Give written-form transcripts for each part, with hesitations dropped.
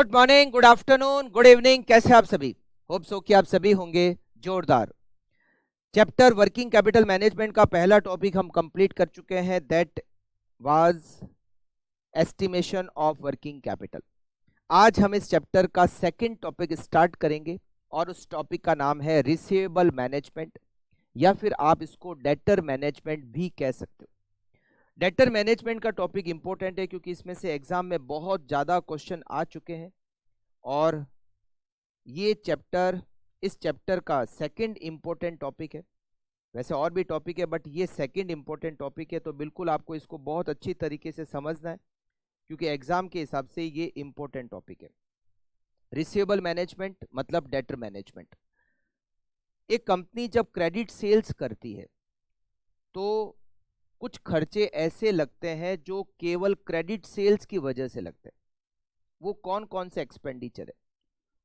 Good morning, good afternoon, good evening. कैसे आप सभी? होप सो कि आप सभी होंगे जोरदार। चैप्टर वर्किंग कैपिटल मैनेजमेंट का पहला टॉपिक हम कंप्लीट कर चुके हैं, that was estimation of working capital. आज हम इस चैप्टर का सेकंड टॉपिक स्टार्ट करेंगे और उस टॉपिक का नाम है रिसीवेबल मैनेजमेंट, या फिर आप इसको डेटर मैनेजमेंट भी कह सकते हो। डेटर मैनेजमेंट का टॉपिक इंपॉर्टेंट है क्योंकि इसमें से एग्जाम में बहुत ज़्यादा क्वेश्चन आ चुके हैं और ये चैप्टर इस चैप्टर का सेकंड इंपॉर्टेंट टॉपिक है। वैसे और भी टॉपिक है बट ये सेकंड इंपॉर्टेंट टॉपिक है, तो बिल्कुल आपको इसको बहुत अच्छी तरीके से समझना है क्योंकि एग्जाम के हिसाब से ये इंपॉर्टेंट टॉपिक है। रिसीवेबल मैनेजमेंट मतलब डेटर मैनेजमेंट। एक कंपनी जब क्रेडिट सेल्स करती है तो कुछ खर्चे ऐसे लगते हैं जो केवल क्रेडिट सेल्स की वजह से लगते हैं। वो कौन कौन से एक्सपेंडिचर है?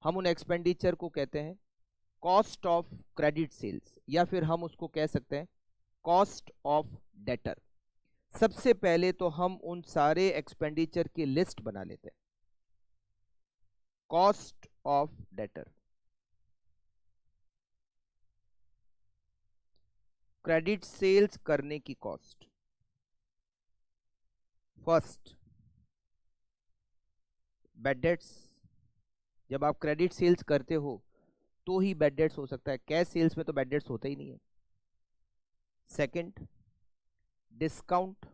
हम उन एक्सपेंडिचर को कहते हैं कॉस्ट ऑफ क्रेडिट सेल्स, या फिर हम उसको कह सकते हैं कॉस्ट ऑफ डेटर। सबसे पहले तो हम उन सारे एक्सपेंडिचर की लिस्ट बना लेते हैं। Cost of debtor, credit sales करने की कॉस्ट। First, bad debts. जब आप क्रेडिट सेल्स करते हो तो ही बैड डेट्स हो सकता है, कैश सेल्स में तो बैड डेट्स होता ही नहीं है। Second, discount.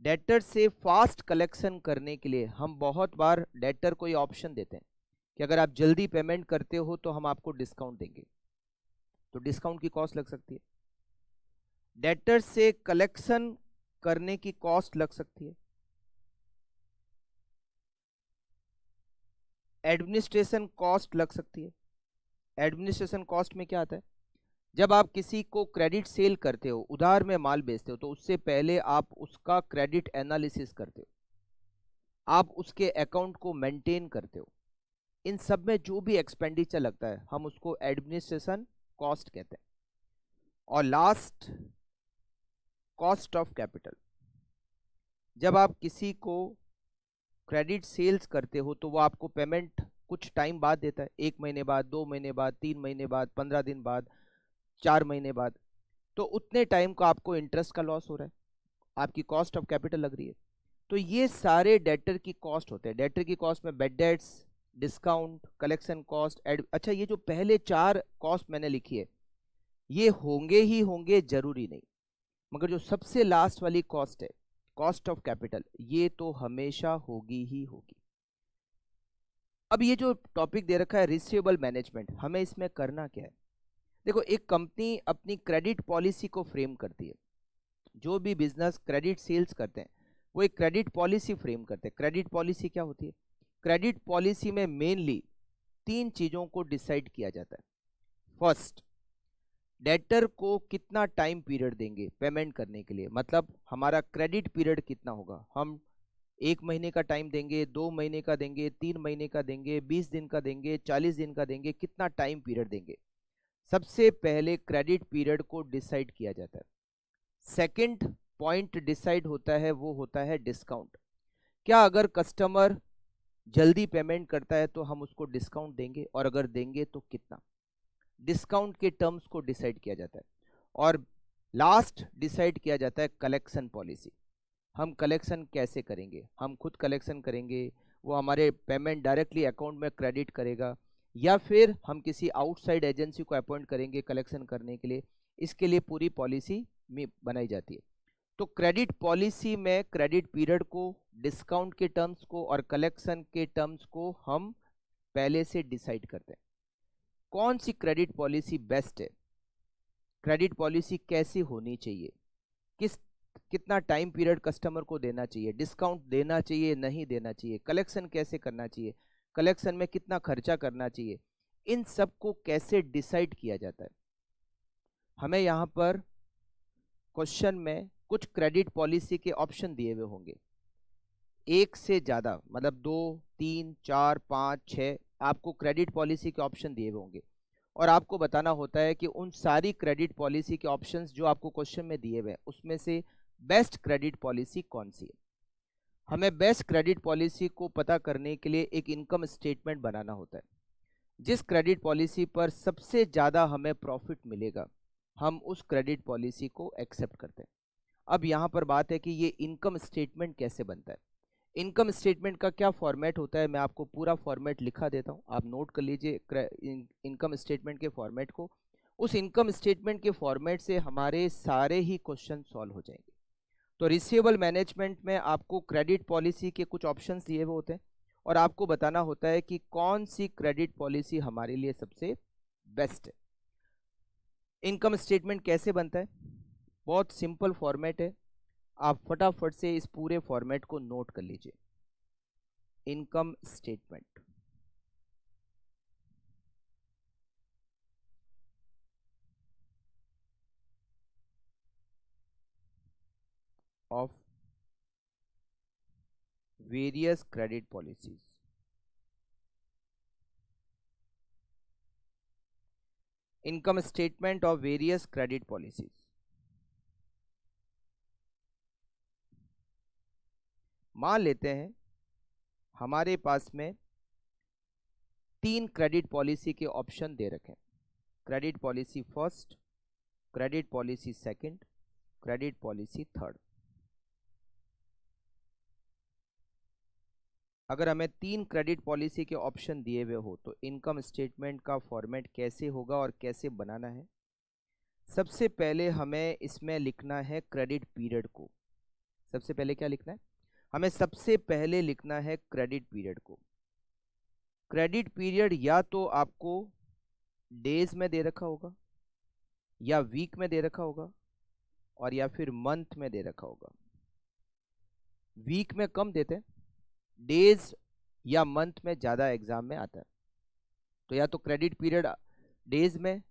डेटर से फास्ट कलेक्शन करने के लिए हम बहुत बार डेटर को ये ऑप्शन देते हैं कि अगर आप जल्दी पेमेंट करते हो तो हम आपको डिस्काउंट देंगे, तो डिस्काउंट की कॉस्ट लग सकती है। डेटर से कलेक्शन करने की कॉस्ट लग सकती है। एडमिनिस्ट्रेशन कॉस्ट लग सकती है। एडमिनिस्ट्रेशन कॉस्ट में क्या आता है? जब आप किसी को क्रेडिट सेल करते हो, उधार में माल बेचते हो, तो उससे पहले आप उसका क्रेडिट एनालिसिस करते हो, आप उसके अकाउंट को मेंटेन करते हो। इन सब में जो भी एक्सपेंडिचर लगता है हम उसको एडमिनिस्ट्रेशन कॉस्ट कहते हैं। और लास्ट, कॉस्ट ऑफ कैपिटल। जब आप किसी को क्रेडिट सेल्स करते हो तो वो आपको पेमेंट कुछ टाइम बाद देता है, 1 महीने बाद, 2 महीने बाद, 3 महीने बाद, 15 दिन बाद, 4 महीने बाद। तो उतने टाइम को आपको इंटरेस्ट का लॉस हो रहा है, आपकी कॉस्ट ऑफ कैपिटल लग रही है। तो ये सारे डेटर की कॉस्ट होते हैं। डेटर की कॉस्ट में bad debts, discount, collection cost, अच्छा ये जो पहले 4 कॉस्ट मैंने लिखी है ये होंगे ही होंगे, जरूरी नहीं, मगर जो सबसे लास्ट वाली कॉस्ट है कॉस्ट ऑफ कैपिटल, ये तो हमेशा होगी ही होगी। अब ये जो टॉपिक दे रखा है रिसीवेबल मैनेजमेंट, हमें इसमें करना क्या है? देखो, एक कंपनी अपनी क्रेडिट पॉलिसी को फ्रेम करती है। जो भी बिजनेस क्रेडिट सेल्स करते हैं वो एक क्रेडिट पॉलिसी फ्रेम करते हैं। क्रेडिट पॉलिसी क्या होती है? क्रेडिट पॉलिसी में मेनली 3 चीजों को डिसाइड किया जाता है। फर्स्ट, डेटर को कितना टाइम पीरियड देंगे पेमेंट करने के लिए, मतलब हमारा क्रेडिट पीरियड कितना होगा। हम 1 महीने का टाइम देंगे, 2 महीने का देंगे, 3 महीने का देंगे, 20 दिन का देंगे, 40 दिन का देंगे, कितना टाइम पीरियड देंगे। सबसे पहले क्रेडिट पीरियड को डिसाइड किया जाता है। सेकंड पॉइंट डिसाइड होता है वो होता है डिस्काउंट। क्या अगर कस्टमर जल्दी पेमेंट करता है तो हम उसको डिस्काउंट देंगे, और अगर देंगे तो कितना। डिस्काउंट के टर्म्स को डिसाइड किया जाता है। और लास्ट डिसाइड किया जाता है कलेक्शन पॉलिसी। हम कलेक्शन कैसे करेंगे? हम खुद कलेक्शन करेंगे, वो हमारे पेमेंट डायरेक्टली अकाउंट में क्रेडिट करेगा, या फिर हम किसी आउटसाइड एजेंसी को अपॉइंट करेंगे कलेक्शन करने के लिए। इसके लिए पूरी पॉलिसी में बनाई जाती है। तो क्रेडिट पॉलिसी में क्रेडिट पीरियड को, डिस्काउंट के टर्म्स को और कलेक्शन के टर्म्स को हम पहले से डिसाइड करते हैं। कौन सी क्रेडिट पॉलिसी बेस्ट है, क्रेडिट पॉलिसी कैसी होनी चाहिए, कितना टाइम पीरियड कस्टमर को देना चाहिए, डिस्काउंट देना चाहिए नहीं देना चाहिए, कलेक्शन कैसे करना चाहिए, कलेक्शन में कितना खर्चा करना चाहिए, इन सब को कैसे डिसाइड किया जाता है। हमें यहाँ पर क्वेश्चन में कुछ क्रेडिट पॉलिसी के ऑप्शन दिए हुए होंगे, एक से ज़्यादा, मतलब 2, 3, 4, 5, 6 आपको क्रेडिट पॉलिसी के ऑप्शन दिए हुए होंगे, और आपको बताना होता है कि उन सारी क्रेडिट पॉलिसी के ऑप्शंस जो आपको क्वेश्चन में दिए हुए हैं उसमें से बेस्ट क्रेडिट पॉलिसी कौन सी है। हमें बेस्ट क्रेडिट पॉलिसी को पता करने के लिए एक इनकम स्टेटमेंट बनाना होता है। जिस क्रेडिट पॉलिसी पर सबसे ज़्यादा हमें प्रॉफिट मिलेगा, हम उस क्रेडिट पॉलिसी को एक्सेप्ट करते हैं। अब यहाँ पर बात है कि ये इनकम स्टेटमेंट कैसे बनता है। इनकम स्टेटमेंट का क्या फॉर्मेट होता है, मैं आपको पूरा फॉर्मेट लिखा देता हूँ, आप नोट कर लीजिए इनकम स्टेटमेंट के फॉर्मेट को। उस इनकम स्टेटमेंट के फॉर्मेट से हमारे सारे ही क्वेश्चन सॉल्व हो जाएंगे। तो रिसीवेबल मैनेजमेंट में आपको क्रेडिट पॉलिसी के कुछ ऑप्शंस दिए हुए होते हैं और आपको बताना होता है कि कौन सी क्रेडिट पॉलिसी हमारे लिए सबसे बेस्ट है। इनकम स्टेटमेंट कैसे बनता है, बहुत सिंपल फॉर्मेट है, आप फटाफट से इस पूरे फॉर्मेट को नोट कर लीजिए। Income statement of various credit policies. Income statement of various credit policies. मान लेते हैं हमारे पास में 3 क्रेडिट पॉलिसी के ऑप्शन दे रखे हैं। Credit policy first, credit policy second, credit policy third. अगर हमें 3 क्रेडिट पॉलिसी के ऑप्शन दिए हुए हो तो इनकम स्टेटमेंट का फॉर्मेट कैसे होगा और कैसे बनाना है। सबसे पहले हमें इसमें लिखना है क्रेडिट पीरियड को। सबसे पहले क्या लिखना है, हमें सबसे पहले लिखना है क्रेडिट पीरियड को। क्रेडिट पीरियड या तो आपको डेज में दे रखा होगा, या वीक में दे रखा होगा, और या फिर मंथ में दे रखा होगा। वीक में कम देते हैं, डेज या मंथ में ज़्यादा एग्जाम में आता है। तो या तो क्रेडिट पीरियड डेज में,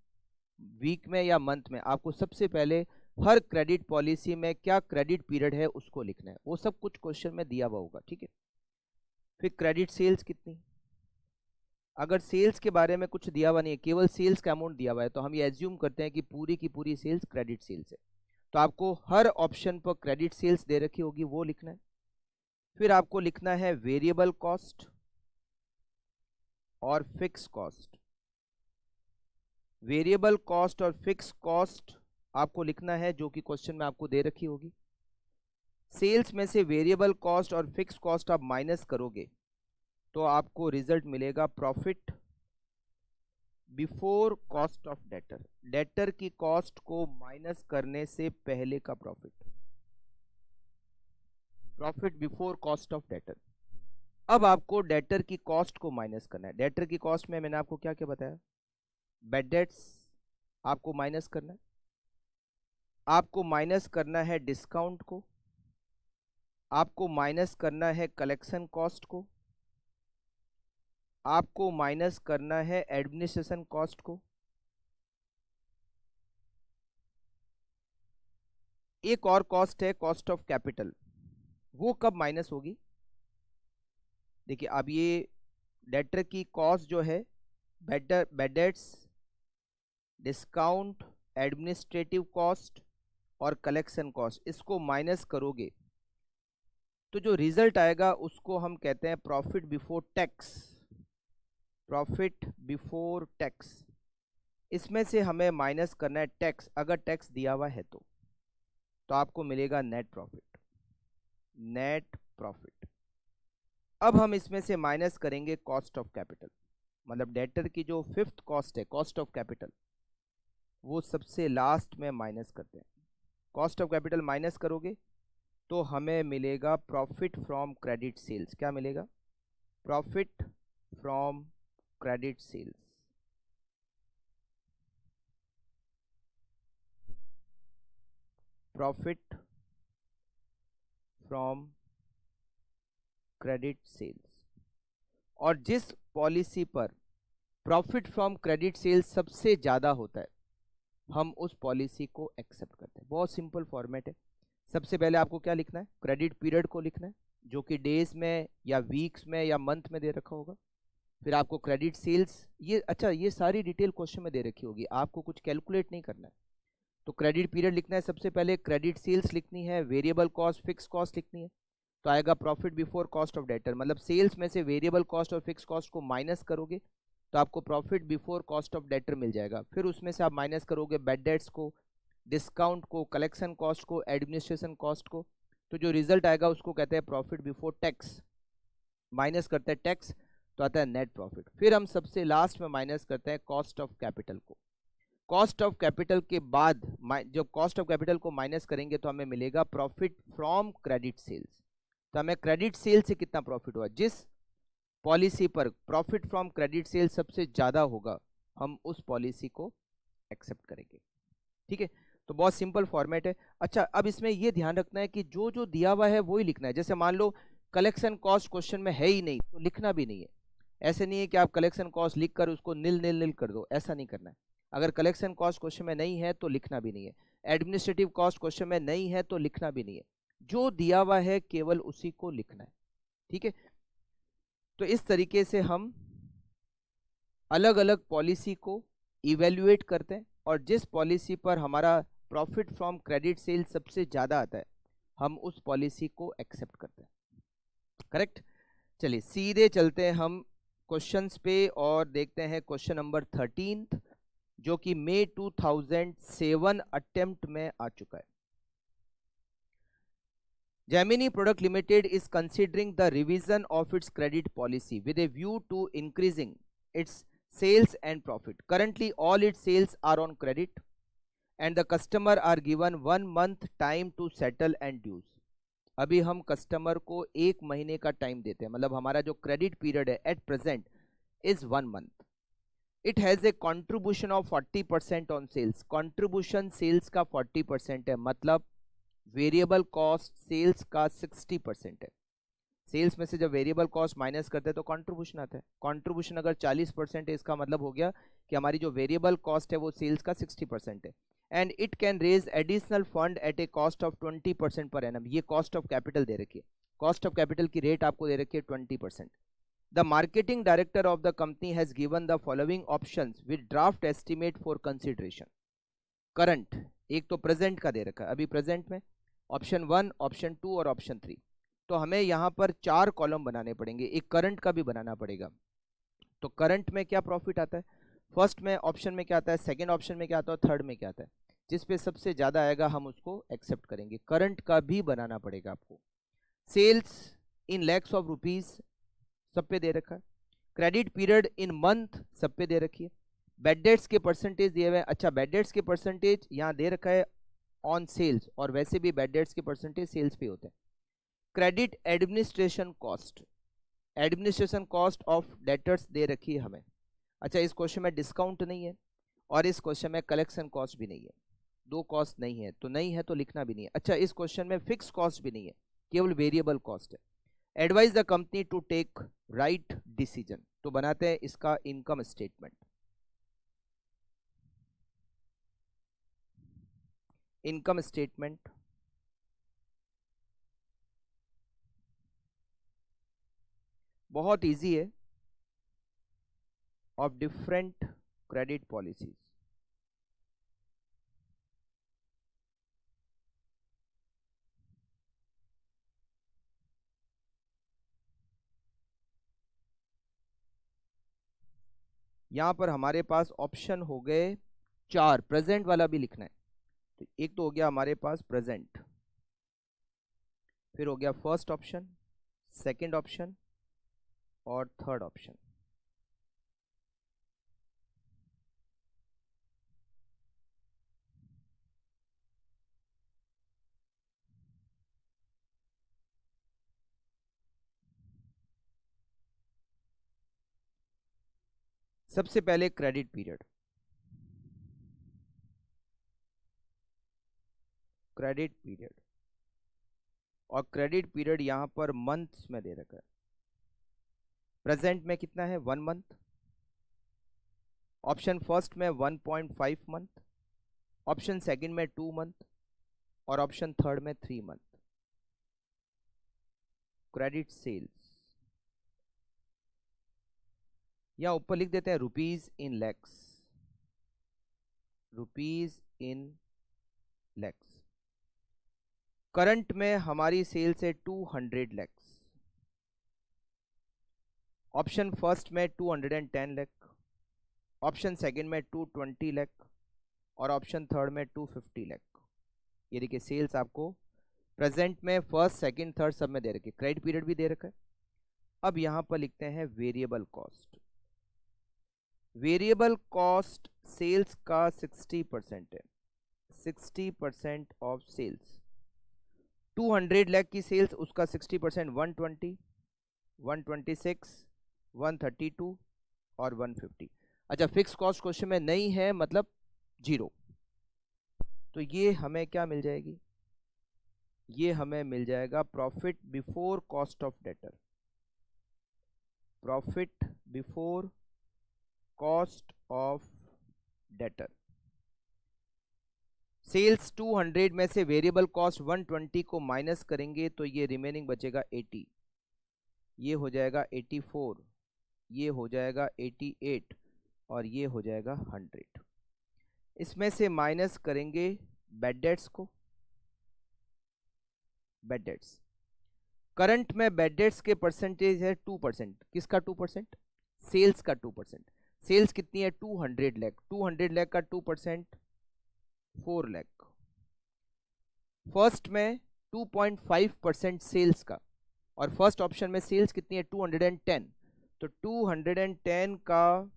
वीक में या मंथ में, आपको सबसे पहले हर क्रेडिट पॉलिसी में क्या क्रेडिट पीरियड है उसको लिखना है। वो सब कुछ क्वेश्चन में दिया हुआ होगा, ठीक है। फिर क्रेडिट सेल्स कितनी, अगर सेल्स के बारे में कुछ दिया हुआ नहीं है, केवल सेल्स का अमाउंट दिया हुआ है, तो हम ये एज्यूम करते हैं कि पूरी की पूरी सेल्स क्रेडिट सेल्स है। तो आपको हर ऑप्शन पर क्रेडिट सेल्स दे रखी होगी, वो लिखना है। फिर आपको लिखना है वेरिएबल कॉस्ट और फिक्स कॉस्ट। वेरिएबल कॉस्ट और फिक्स कॉस्ट आपको लिखना है, जो कि क्वेश्चन में आपको दे रखी होगी। सेल्स में से वेरिएबल कॉस्ट और फिक्स कॉस्ट आप माइनस करोगे तो आपको रिजल्ट मिलेगा profit before cost of debtor. Debtor की कॉस्ट को माइनस करने से पहले का profit, profit before cost of debtor. अब आपको डेटर की कॉस्ट को माइनस करना है। डेटर की कॉस्ट में मैंने आपको क्या क्या बताया, बैड डेट्स आपको माइनस करना है, आपको माइनस करना है डिस्काउंट को, आपको माइनस करना है कलेक्शन कॉस्ट को, आपको माइनस करना है एडमिनिस्ट्रेशन कॉस्ट को। एक और कॉस्ट है कॉस्ट ऑफ कैपिटल, वो कब माइनस होगी, देखिए अब ये डेटर की कॉस्ट जो है, bad debts, discount, administrative cost और कलेक्शन कॉस्ट, इसको माइनस करोगे तो जो रिजल्ट आएगा उसको हम कहते हैं profit before tax. Profit before tax, इसमें से हमें माइनस करना है टैक्स। अगर टैक्स दिया हुआ है तो आपको मिलेगा नेट प्रॉफिट। Net profit. अब हम इसमें से माइनस करेंगे कॉस्ट ऑफ कैपिटल, मतलब डेटर की जो फिफ्थ कॉस्ट है कॉस्ट ऑफ कैपिटल, वो सबसे लास्ट में माइनस करते हैं। कॉस्ट ऑफ कैपिटल माइनस करोगे तो हमें मिलेगा प्रॉफिट फ्रॉम क्रेडिट सेल्स। क्या मिलेगा, profit from credit sales. Profit from credit sales. और जिस पॉलिसी पर प्रॉफिट फ्रॉम क्रेडिट सेल्स सबसे ज़्यादा होता है, हम उस पॉलिसी को एक्सेप्ट करते हैं। बहुत सिंपल फॉर्मेट है। सबसे पहले आपको क्या लिखना है, क्रेडिट पीरियड को लिखना है, जो कि डेज में या वीक्स में या मंथ में दे रखा होगा। फिर आपको क्रेडिट सेल्स, ये अच्छा ये सारी डिटेल क्वेश्चन में दे रखी होगी, आपको कुछ कैलकुलेट नहीं करना है। तो क्रेडिट पीरियड लिखना है सबसे पहले, क्रेडिट सेल्स लिखनी है, वेरिएबल कॉस्ट, फिक्स कॉस्ट लिखनी है। तो आएगा profit before cost of debtor, मतलब सेल्स में से वेरिएबल कॉस्ट और फिक्स कॉस्ट को माइनस करोगे तो आपको profit before cost of debtor मिल जाएगा। फिर उसमें से आप माइनस करोगे बैड डेट्स को, डिस्काउंट को, कलेक्शन कॉस्ट को, एडमिनिस्ट्रेशन कॉस्ट को, तो जो रिजल्ट आएगा उसको कहते हैं प्रॉफिट बिफोर टैक्स। माइनस करते हैं टैक्स तो आता है नेट प्रॉफिट। फिर हम सबसे लास्ट में माइनस करते हैं कॉस्ट ऑफ कैपिटल को। कॉस्ट ऑफ कैपिटल के बाद जब कॉस्ट ऑफ कैपिटल को माइनस करेंगे तो हमें मिलेगा प्रॉफिट फ्रॉम क्रेडिट सेल्स। तो हमें क्रेडिट सेल से कितना प्रॉफिट हुआ, जिस पॉलिसी पर प्रॉफिट फ्रॉम क्रेडिट सेल सबसे ज्यादा होगा हम उस पॉलिसी को एक्सेप्ट करेंगे। ठीक है, तो बहुत सिंपल फॉर्मेट है। अच्छा, अब इसमें यह ध्यान रखना है कि जो जो दिया हुआ है वो ही लिखना है। जैसे मान लो कलेक्शन कॉस्ट क्वेश्चन में है ही नहीं तो लिखना भी नहीं है। ऐसे नहीं है कि आप कलेक्शन कॉस्ट लिख कर उसको नील नील नील कर दो, ऐसा नहीं करना है। अगर कलेक्शन कॉस्ट क्वेश्चन में नहीं है तो लिखना भी नहीं है, एडमिनिस्ट्रेटिव कॉस्ट क्वेश्चन में नहीं है तो लिखना भी नहीं है, जो दिया हुआ है केवल उसी को लिखना है। ठीक है, तो इस तरीके से हम अलग अलग पॉलिसी को इवेल्युएट करते हैं और जिस पॉलिसी पर हमारा प्रॉफिट फ्रॉम क्रेडिट सेल सबसे ज्यादा आता है हम उस पॉलिसी को एक्सेप्ट करते हैं। करेक्ट। चलिए सीधे चलते हैं हम क्वेश्चंस पे और देखते हैं क्वेश्चन नंबर 13 जो कि मई 2007 अटेम्प्ट में आ चुका है। Gemini Product Limited is considering the revision of its credit policy with a view to increasing its sales and profit. Currently, all its sales are on credit and the customer are given 1 month time to settle and dues. अभी हम customer को 1 महीने का time देते हैं, मतलब हमारा जो क्रेडिट पीरियड है at present is 1 month. It has a contribution of 40% on sales. Contribution sales का 40% है, मतलब वेरिएबल कॉस्ट सेल्स का 60% है। सेल्स में से जब वेरिएबल कॉस्ट माइनस करते हैं तो कंट्रीब्यूशन आता है। कंट्रीब्यूशन अगर 40% है इसका मतलब हो गया कि हमारी जो वेरिएबल कॉस्ट है वो सेल्स का 60% है। And it can raise additional fund at a cost of 20% per annum. ये कॉस्ट ऑफ कैपिटल दे रखी है, कॉस्ट ऑफ कैपिटल की रेट आपको दे रखी है 20%। The marketing director of the company has given the following options with draft estimate for consideration. Current, एक तो present का दे रखा है, अभी प्रेजेंट में ऑप्शन 1, ऑप्शन 2 और ऑप्शन 3। तो हमें यहाँ पर 4 कॉलम बनाने पड़ेंगे, एक करंट का भी बनाना पड़ेगा। तो करंट में क्या प्रॉफिट आता है, फर्स्ट में ऑप्शन में क्या आता है, सेकंड ऑप्शन में क्या आता है, थर्ड में क्या आता है। जिस पे सबसे ज्यादा आएगा हम उसको एक्सेप्ट करेंगे। करंट का भी बनाना पड़ेगा आपको। Sales in lakhs of rupees सब पे दे रखा है। क्रेडिट पीरियड इन मंथ सब पे दे रखी है। बैड डेट्स के परसेंटेज दिए हुए हैं। अच्छा, बैड डेट्स के परसेंटेज यहाँ दे रखा है ऑन सेल्स, और वैसे भी बैड डेट्स के परसेंटेज सेल्स पे होते हैं। Credit administration cost, administration cost of debtors दे रखी है हमें। अच्छा, इस क्वेश्चन में डिस्काउंट नहीं है और इस क्वेश्चन में कलेक्शन कॉस्ट भी नहीं है, दो कॉस्ट नहीं है, तो नहीं है तो लिखना भी नहीं है। अच्छा, इस क्वेश्चन में फिक्स कॉस्ट भी नहीं है, केवल वेरिएबल कॉस्ट है। Advise the company to take right decision, तो बनाते हैं इसका इनकम स्टेटमेंट। इनकम स्टेटमेंट बहुत इजी है, ऑफ डिफरेंट क्रेडिट पॉलिसीज। यहां पर हमारे पास ऑप्शन हो गए 4, प्रेजेंट वाला भी लिखना है। तो एक तो हो गया हमारे पास प्रेजेंट, फिर हो गया फर्स्ट ऑप्शन, सेकंड ऑप्शन और थर्ड ऑप्शन। सबसे पहले क्रेडिट पीरियड, क्रेडिट पीरियड, और क्रेडिट पीरियड यहां पर मंथ्स में दे रखा है। प्रेजेंट में कितना है, 1 मंथ। ऑप्शन फर्स्ट में 1.5 मंथ, ऑप्शन सेकंड में 2 मंथ और ऑप्शन थर्ड में 3 मंथ। क्रेडिट सेल्स यहां ऊपर लिख देते हैं rupees in lakhs, rupees in lakhs. Current में हमारी सेल्स है 200 लैक्स, ऑप्शन फर्स्ट में 210 लाख, ऑप्शन सेकंड में 220 लाख और ऑप्शन थर्ड में 250 लाख। ये देखिए सेल्स आपको प्रेजेंट में फर्स्ट सेकंड थर्ड सब में दे रखे, क्रेडिट पीरियड भी दे रखा है। अब यहां पर लिखते हैं variable cost. Variable cost sales का 60% है, 60% ऑफ सेल्स। 200 लाख की सेल्स, उसका 60% 120, 126, 132 और 150। अच्छा, फिक्स कॉस्ट क्वेश्चन में नहीं है मतलब 0। तो ये हमें क्या मिल जाएगी, ये हमें मिल जाएगा profit before cost of debtor, profit before cost of debtor. Sales 200 में से वेरिएबल कॉस्ट 120 को माइनस करेंगे तो ये रिमेनिंग बचेगा 80, ये हो जाएगा 84, ये हो जाएगा 88 और ये हो जाएगा 100। इसमें से माइनस करेंगे बैड डेट्स को, बैड डेट्स। करंट में बैड डेट्स के परसेंटेज है 2%। किसका 2%? सेल्स का 2%। सेल्स कितनी है 200 लाख, 200 लाख का 2% 4 लाख। फर्स्ट में 2.5% सेल्स का, और फर्स्ट ऑप्शन में सेल्स कितनी है 210, तो 210 का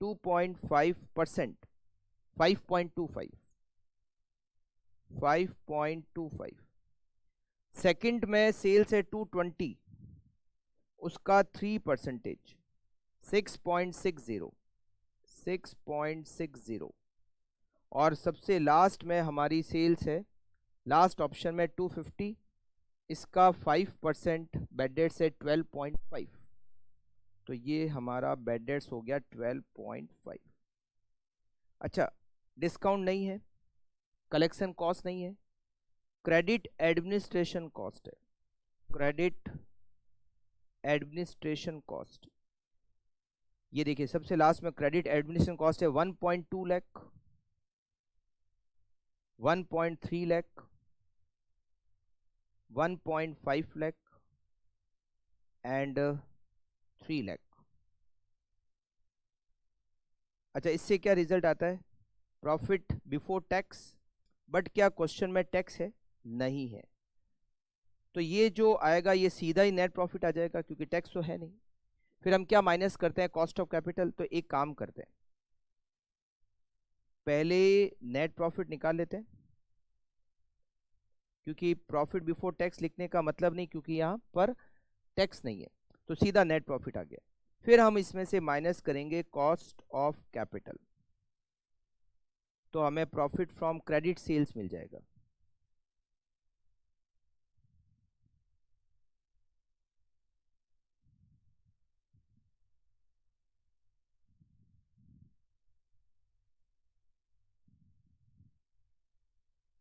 2.5% 5.25, 5.25। सेकंड में सेल्स है 220, उसका 3% 6.60, 6.60। और सबसे लास्ट में हमारी सेल्स है लास्ट ऑप्शन में 250, इसका 5% बैड डेट्स है 12.5, तो ये हमारा बैड डेट्स हो गया 12.5। अच्छा, डिस्काउंट नहीं है, कलेक्शन कॉस्ट नहीं है, क्रेडिट एडमिनिस्ट्रेशन कॉस्ट है, क्रेडिट एडमिनिस्ट्रेशन कॉस्ट। ये देखिए सबसे लास्ट में क्रेडिट एडमिनिस्ट्रेशन कॉस्ट है 1.2 लाख, 1.3 लाख, 1.5 लाख एंड 3 लाख। अच्छा, इससे क्या रिजल्ट आता है? प्रॉफिट बिफोर टैक्स, बट क्या क्वेश्चन में टैक्स है? नहीं है, तो ये जो आएगा ये सीधा ही नेट प्रॉफिट आ जाएगा क्योंकि टैक्स तो है नहीं। फिर हम क्या माइनस करते हैं? Cost of capital. तो एक काम करते हैं, पहले नेट प्रॉफिट निकाल लेते हैं, क्योंकि प्रॉफिट बिफोर टैक्स लिखने का मतलब नहीं, क्योंकि यहाँ पर टैक्स नहीं है, तो सीधा नेट प्रॉफिट आ गया। फिर हम इसमें से माइनस करेंगे कॉस्ट ऑफ कैपिटल, तो हमें प्रॉफिट फ्रॉम क्रेडिट सेल्स मिल जाएगा।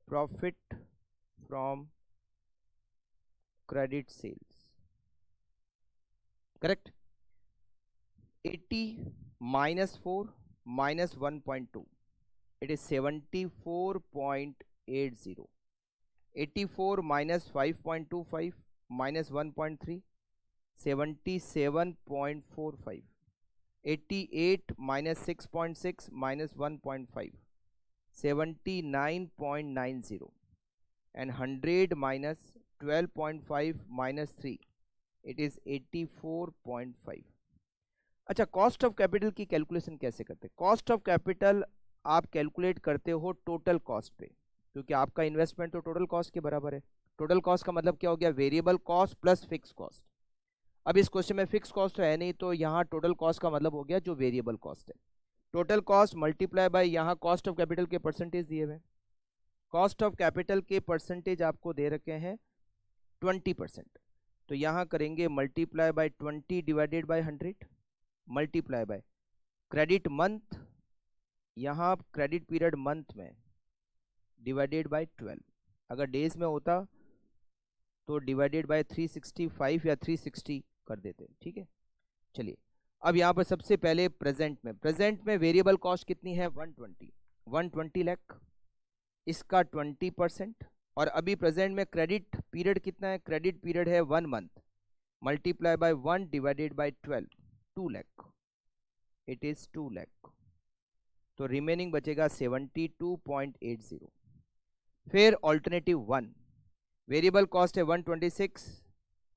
Profit from credit sales, correct. 80 minus 4 minus 1.2, it is 74.80. 84 minus 5.25 minus 1.3, 77.45. 88 minus 6.6 minus 1.5, 79.90. and 100 minus 12.5 minus 3, it is 84.5. अच्छा, कॉस्ट ऑफ कैपिटल की कैलकुलेशन कैसे करते हैं? कॉस्ट ऑफ कैपिटल आप कैलकुलेट करते हो टोटल कॉस्ट पे, क्योंकि आपका इन्वेस्टमेंट तो टोटल कॉस्ट के बराबर है। टोटल कॉस्ट का मतलब क्या हो गया? Variable cost plus fix cost. अब इस क्वेश्चन में फिक्स कॉस्ट तो है नहीं, तो यहाँ टोटल कॉस्ट का मतलब हो गया जो वेरिएबल कॉस्ट है। टोटल कॉस्ट मल्टीप्लाई बाय यहाँ कॉस्ट ऑफ कैपिटल के परसेंटेज दिए हुए। कॉस्ट ऑफ कैपिटल के परसेंटेज आपको दे रखे हैं 20%, तो यहाँ करेंगे multiply by 20 divided by 100 multiply by credit month, यहाँ क्रेडिट पीरियड मंथ में डिवाइडेड बाय 12। अगर डेज में होता तो डिवाइडेड बाय 365 या 360 कर देते, ठीक है। चलिए, अब यहाँ पर सबसे पहले प्रेजेंट में वेरिएबल कॉस्ट कितनी है? 120 लाख, इसका 20%, और अभी प्रेजेंट में क्रेडिट पीरियड कितना है, क्रेडिट पीरियड है 1 month, multiply by 1 divided by 12, 2 lakh, it is 2 lakh. तो रिमेनिंग बचेगा 72.80। फिर ऑल्टरनेटिव 1, वेरिएबल कॉस्ट है 126,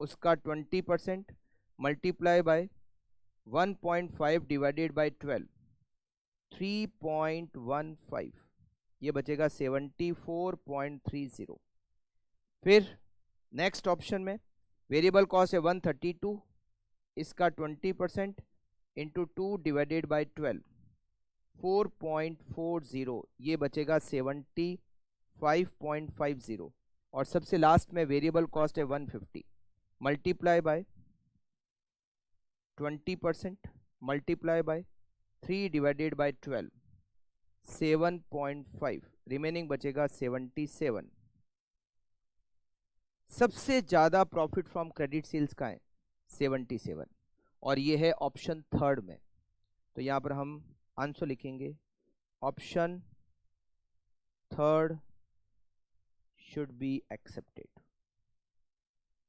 उसका 20% मल्टीप्लाई बाय 1.5 डिवाइडेड बाय 12, 3.15, ये बचेगा 74.30। फिर नेक्स्ट ऑप्शन में वेरिएबल कॉस्ट है 132, इसका 20% इंटू 2 डिवाइडेड बाय 12, 4.40, ये बचेगा 75.50। और सबसे लास्ट में वेरिएबल कॉस्ट है 150, multiply by 20% multiply bye 3 divided by 12, 7.5, remaining बचेगा 77। सबसे ज्यादा प्रॉफिट फ्रॉम क्रेडिट सेल्स का है 77, और ये है ऑप्शन थर्ड में। तो यहां पर हम आंसर लिखेंगे, option third should be accepted.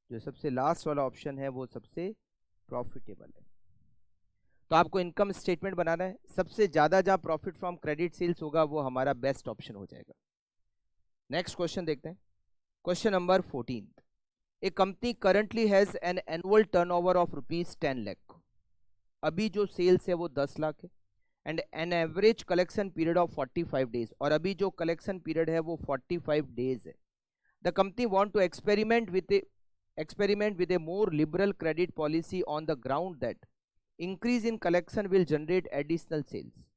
जो सबसे लास्ट वाला ऑप्शन है वो सबसे प्रॉफिटेबल है। तो आपको इनकम स्टेटमेंट बनाना है, सबसे ज्यादा जहां प्रॉफिट फ्रॉम क्रेडिट सेल्स होगा वो हमारा बेस्ट ऑप्शन हो जाएगा। नेक्स्ट क्वेश्चन देखते हैं, question number 14। A company currently has an annual turnover of ₹10 lakh, अभी जो सेल्स है वो 10 लाख है, and an average collection period of 45 days, और अभी जो कलेक्शन पीरियड है वो 45 डेज है। The company want to experiment with a more liberal credit policy on the ground that increase in collection will generate additional sales.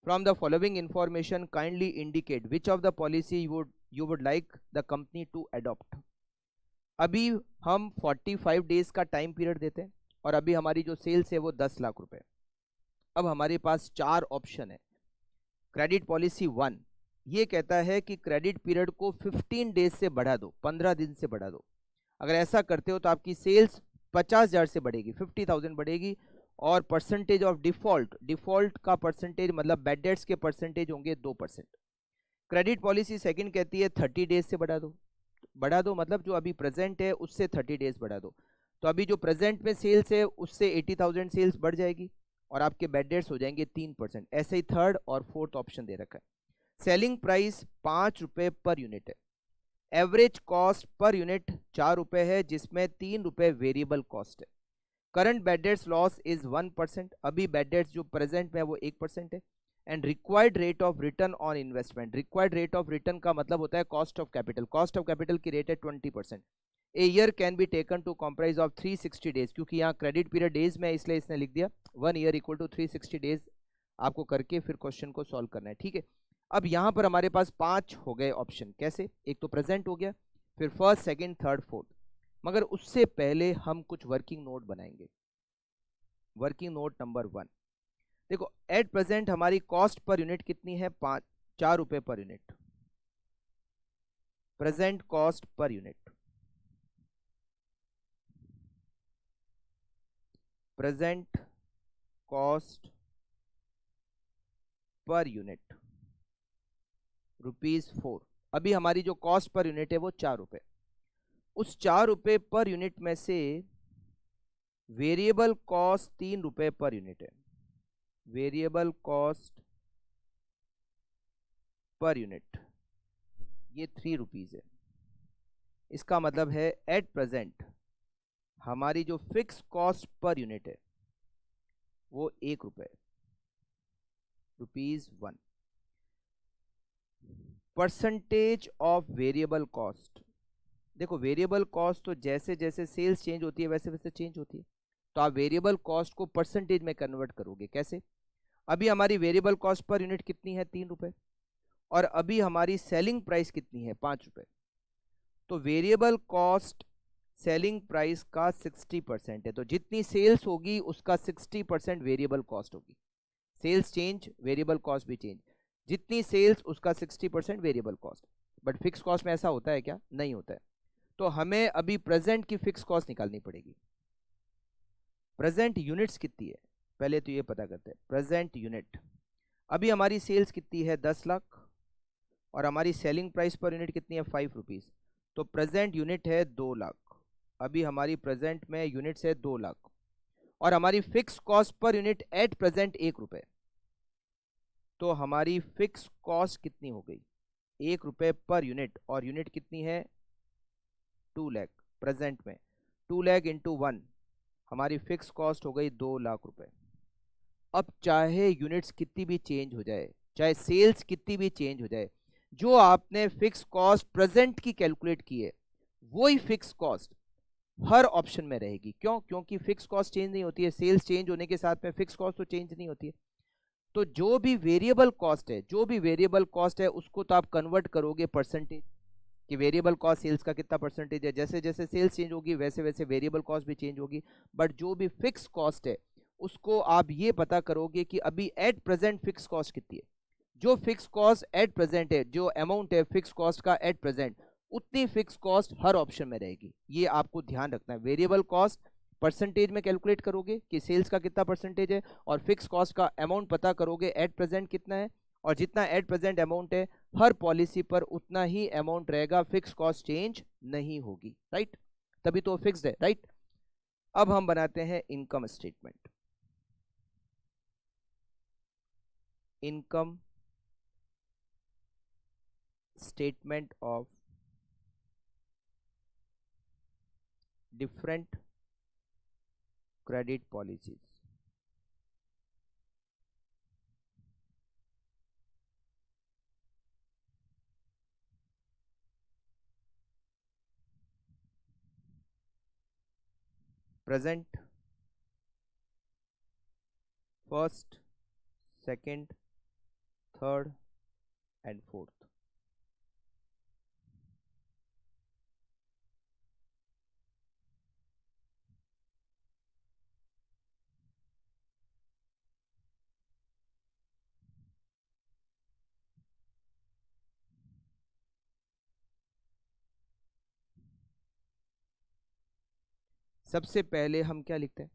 From the following information, kindly indicate which of the policy you would like the company to adopt. अभी हम 45 days का time period देते हैं, और अभी हमारी जो sales है वो 10 लाख रुपए। अब हमारे पास 4 ऑप्शन है। क्रेडिट पॉलिसी 1 ये कहता है कि क्रेडिट पीरियड को 15 डेज से बढ़ा दो, 15 दिन से बढ़ा दो। अगर ऐसा करते हो तो आपकी सेल्स 50,000 से बढ़ेगी, 50,000 बढ़ेगी, और परसेंटेज ऑफ डिफॉल्ट का परसेंटेज मतलब बैड डेट्स के परसेंटेज होंगे 2%। क्रेडिट पॉलिसी सेकंड कहती है 30 डेज से बढ़ा दो मतलब जो अभी प्रेजेंट है उससे 30 डेज बढ़ा दो। तो अभी जो प्रेजेंट में सेल्स है उससे 80,000 सेल्स बढ़ जाएगी, और आपके बैड डेट्स हो जाएंगे 3%। ऐसे ही थर्ड और फोर्थ ऑप्शन दे रखा है। सेलिंग प्राइस 5 रुपए पर यूनिट है, एवरेज कॉस्ट पर यूनिट 4 रुपए है, जिसमें 3 रुपए वेरिएबल कॉस्ट है। Current bad debts loss is 1%, अभी बैड डेट्स जो प्रेजेंट में है वो 1% है। And required rate of return on investment, required rate of return का मतलब होता है cost of capital, cost of capital की रेट है 20%। A year can be taken to comprise of 360 days, क्योंकि यहाँ क्रेडिट पीरियड डेज में इसलिए इसने लिख दिया 1 ईयर इक्वल टू 360 डेज, आपको करके फिर क्वेश्चन को सॉल्व करना है, ठीक है। अब यहां पर हमारे पास 5 हो गए ऑप्शन, कैसे, एक तो प्रेजेंट हो गया, फिर फर्स्ट सेकंड थर्ड फोर्थ, मगर उससे पहले हम कुछ वर्किंग नोट बनाएंगे। वर्किंग नोट नंबर 1, देखो एट प्रेजेंट हमारी कॉस्ट पर यूनिट कितनी है, 4 रुपए per unit, present cost per unit, present cost per unit ₹4। अभी हमारी जो कॉस्ट पर यूनिट है वो 4 रुपए, उस 4 रुपए पर यूनिट में से वेरिएबल कॉस्ट 3 रुपए पर यूनिट है, वेरिएबल कॉस्ट पर यूनिट ये 3 रुपीज है। इसका मतलब है एट प्रेजेंट हमारी जो फिक्स कॉस्ट पर यूनिट है वो 1 रुपए, ₹1। परसेंटेज ऑफ वेरिएबल कॉस्ट, देखो वेरिएबल कॉस्ट तो जैसे जैसे सेल्स चेंज होती है वैसे वैसे चेंज होती है, तो आप वेरिएबल कॉस्ट को परसेंटेज में कन्वर्ट करोगे कैसे। अभी हमारी वेरिएबल कॉस्ट पर यूनिट कितनी है, 3 रुपए, और अभी हमारी सेलिंग प्राइस कितनी है, 5 रुपए। तो वेरिएबल कॉस्ट सेलिंग प्राइस का 60% है, तो जितनी सेल्स होगी उसका 60% वेरिएबल कॉस्ट होगी। सेल्स चेंज वेरिएबल कॉस्ट भी चेंज, जितनी सेल्स उसका 60% variable cost. But fix cost में ऐसा होता है क्या, नहीं होता है। तो हमें अभी प्रेजेंट की फिक्स कॉस्ट निकालनी पड़ेगी। प्रेजेंट यूनिट्स कितनी है, पहले तो ये पता करते हैं। प्रेजेंट यूनिट, अभी हमारी सेल्स कितनी है, 10 लाख, और हमारी सेलिंग प्राइस पर यूनिट कितनी है 5 रुपीज़, तो प्रेजेंट यूनिट है 2 लाख। अभी हमारी प्रेजेंट में यूनिट्स है 2 लाख और हमारी fix cost per unit at present 1 रुपये। तो हमारी फिक्स कॉस्ट कितनी हो गई 1 रुपये पर यूनिट, और यूनिट कितनी है 2 लाख प्रेजेंट में। 2 लाख इंटू 1, हमारी फिक्स कॉस्ट हो गई 2 लाख रुपए। अब चाहे यूनिट्स कितनी भी चेंज हो जाए, चाहे सेल्स कितनी भी चेंज हो जाए, जो आपने फिक्स कॉस्ट प्रेजेंट की कैलकुलेट की है वही फिक्स कॉस्ट हर ऑप्शन में रहेगी। क्यों? क्योंकि फिक्स कॉस्ट चेंज नहीं होती है, सेल्स चेंज होने के साथ में फिक्स कॉस्ट तो चेंज नहीं होती है। तो जो भी वेरिएबल कॉस्ट है, जो भी वेरिएबल कॉस्ट है उसको तो आप कन्वर्ट करोगे परसेंटेज, कि वेरिएबल कॉस्ट सेल्स का कितना परसेंटेज है। जैसे जैसे सेल्स चेंज होगी वैसे वैसे वेरिएबल कॉस्ट भी चेंज होगी। बट जो भी फिक्स कॉस्ट है उसको आप ये पता करोगे कि अभी एट प्रेजेंट फिक्स कॉस्ट कितनी है। जो फिक्स कॉस्ट एट प्रेजेंट है, जो अमाउंट है फिक्स कॉस्ट का एट प्रेजेंट, उतनी फिक्स कॉस्ट हर ऑप्शन में रहेगी। ये आपको ध्यान रखना है। वेरिएबल कॉस्ट परसेंटेज में कैलकुलेट करोगे कि सेल्स का कितना परसेंटेज है, और फिक्स कॉस्ट का अमाउंट पता करोगे एट प्रेजेंट कितना है, और जितना एट प्रेजेंट अमाउंट है हर पॉलिसी पर उतना ही अमाउंट रहेगा, फिक्स कॉस्ट चेंज नहीं होगी। राइट? तभी तो फिक्स्ड है। राइट? अब हम बनाते हैं income statement. Income statement of different credit policies. Present, first, second, third and fourth. सबसे पहले हम क्या लिखते हैं?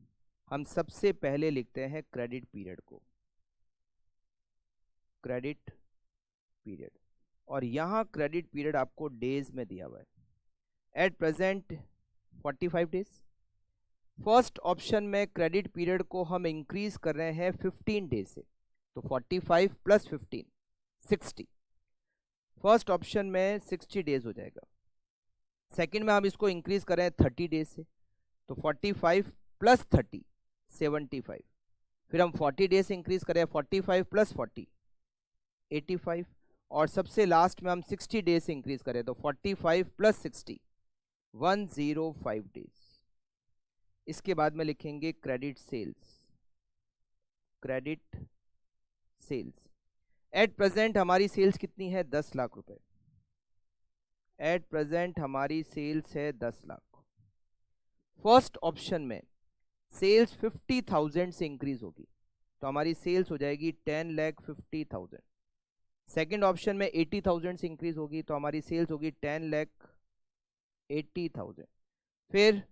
हम सबसे पहले लिखते हैं क्रेडिट पीरियड को, क्रेडिट पीरियड। और यहां क्रेडिट पीरियड आपको डेज में दिया हुआ है। At present 45 days. First option में क्रेडिट पीरियड को हम इंक्रीज कर रहे हैं 15 डेज से, तो 45 प्लस 15 60। फर्स्ट ऑप्शन में 60 डेज हो जाएगा। सेकंड में हम इसको इंक्रीज कर रहे हैं 30 डेज से, तो 45 प्लस 30 75। फिर हम 40 डेज से इंक्रीज करें, 45 प्लस 40 85। और सबसे लास्ट में हम 60 डेज से इंक्रीज करें, तो 45 प्लस 60 105 डेज। इसके बाद में लिखेंगे credit sales. Credit sales at present हमारी सेल्स कितनी है 10 लाख रुपए। एट प्रेजेंट हमारी सेल्स है 10 लाख। फर्स्ट ऑप्शन में सेल्स 50,000 से इंक्रीज होगी, तो हमारी सेल्स हो जाएगी 10,50,000। सेकेंड ऑप्शन में 80,000 से इंक्रीज होगी, तो हमारी सेल्स होगी 10,80,000। फिर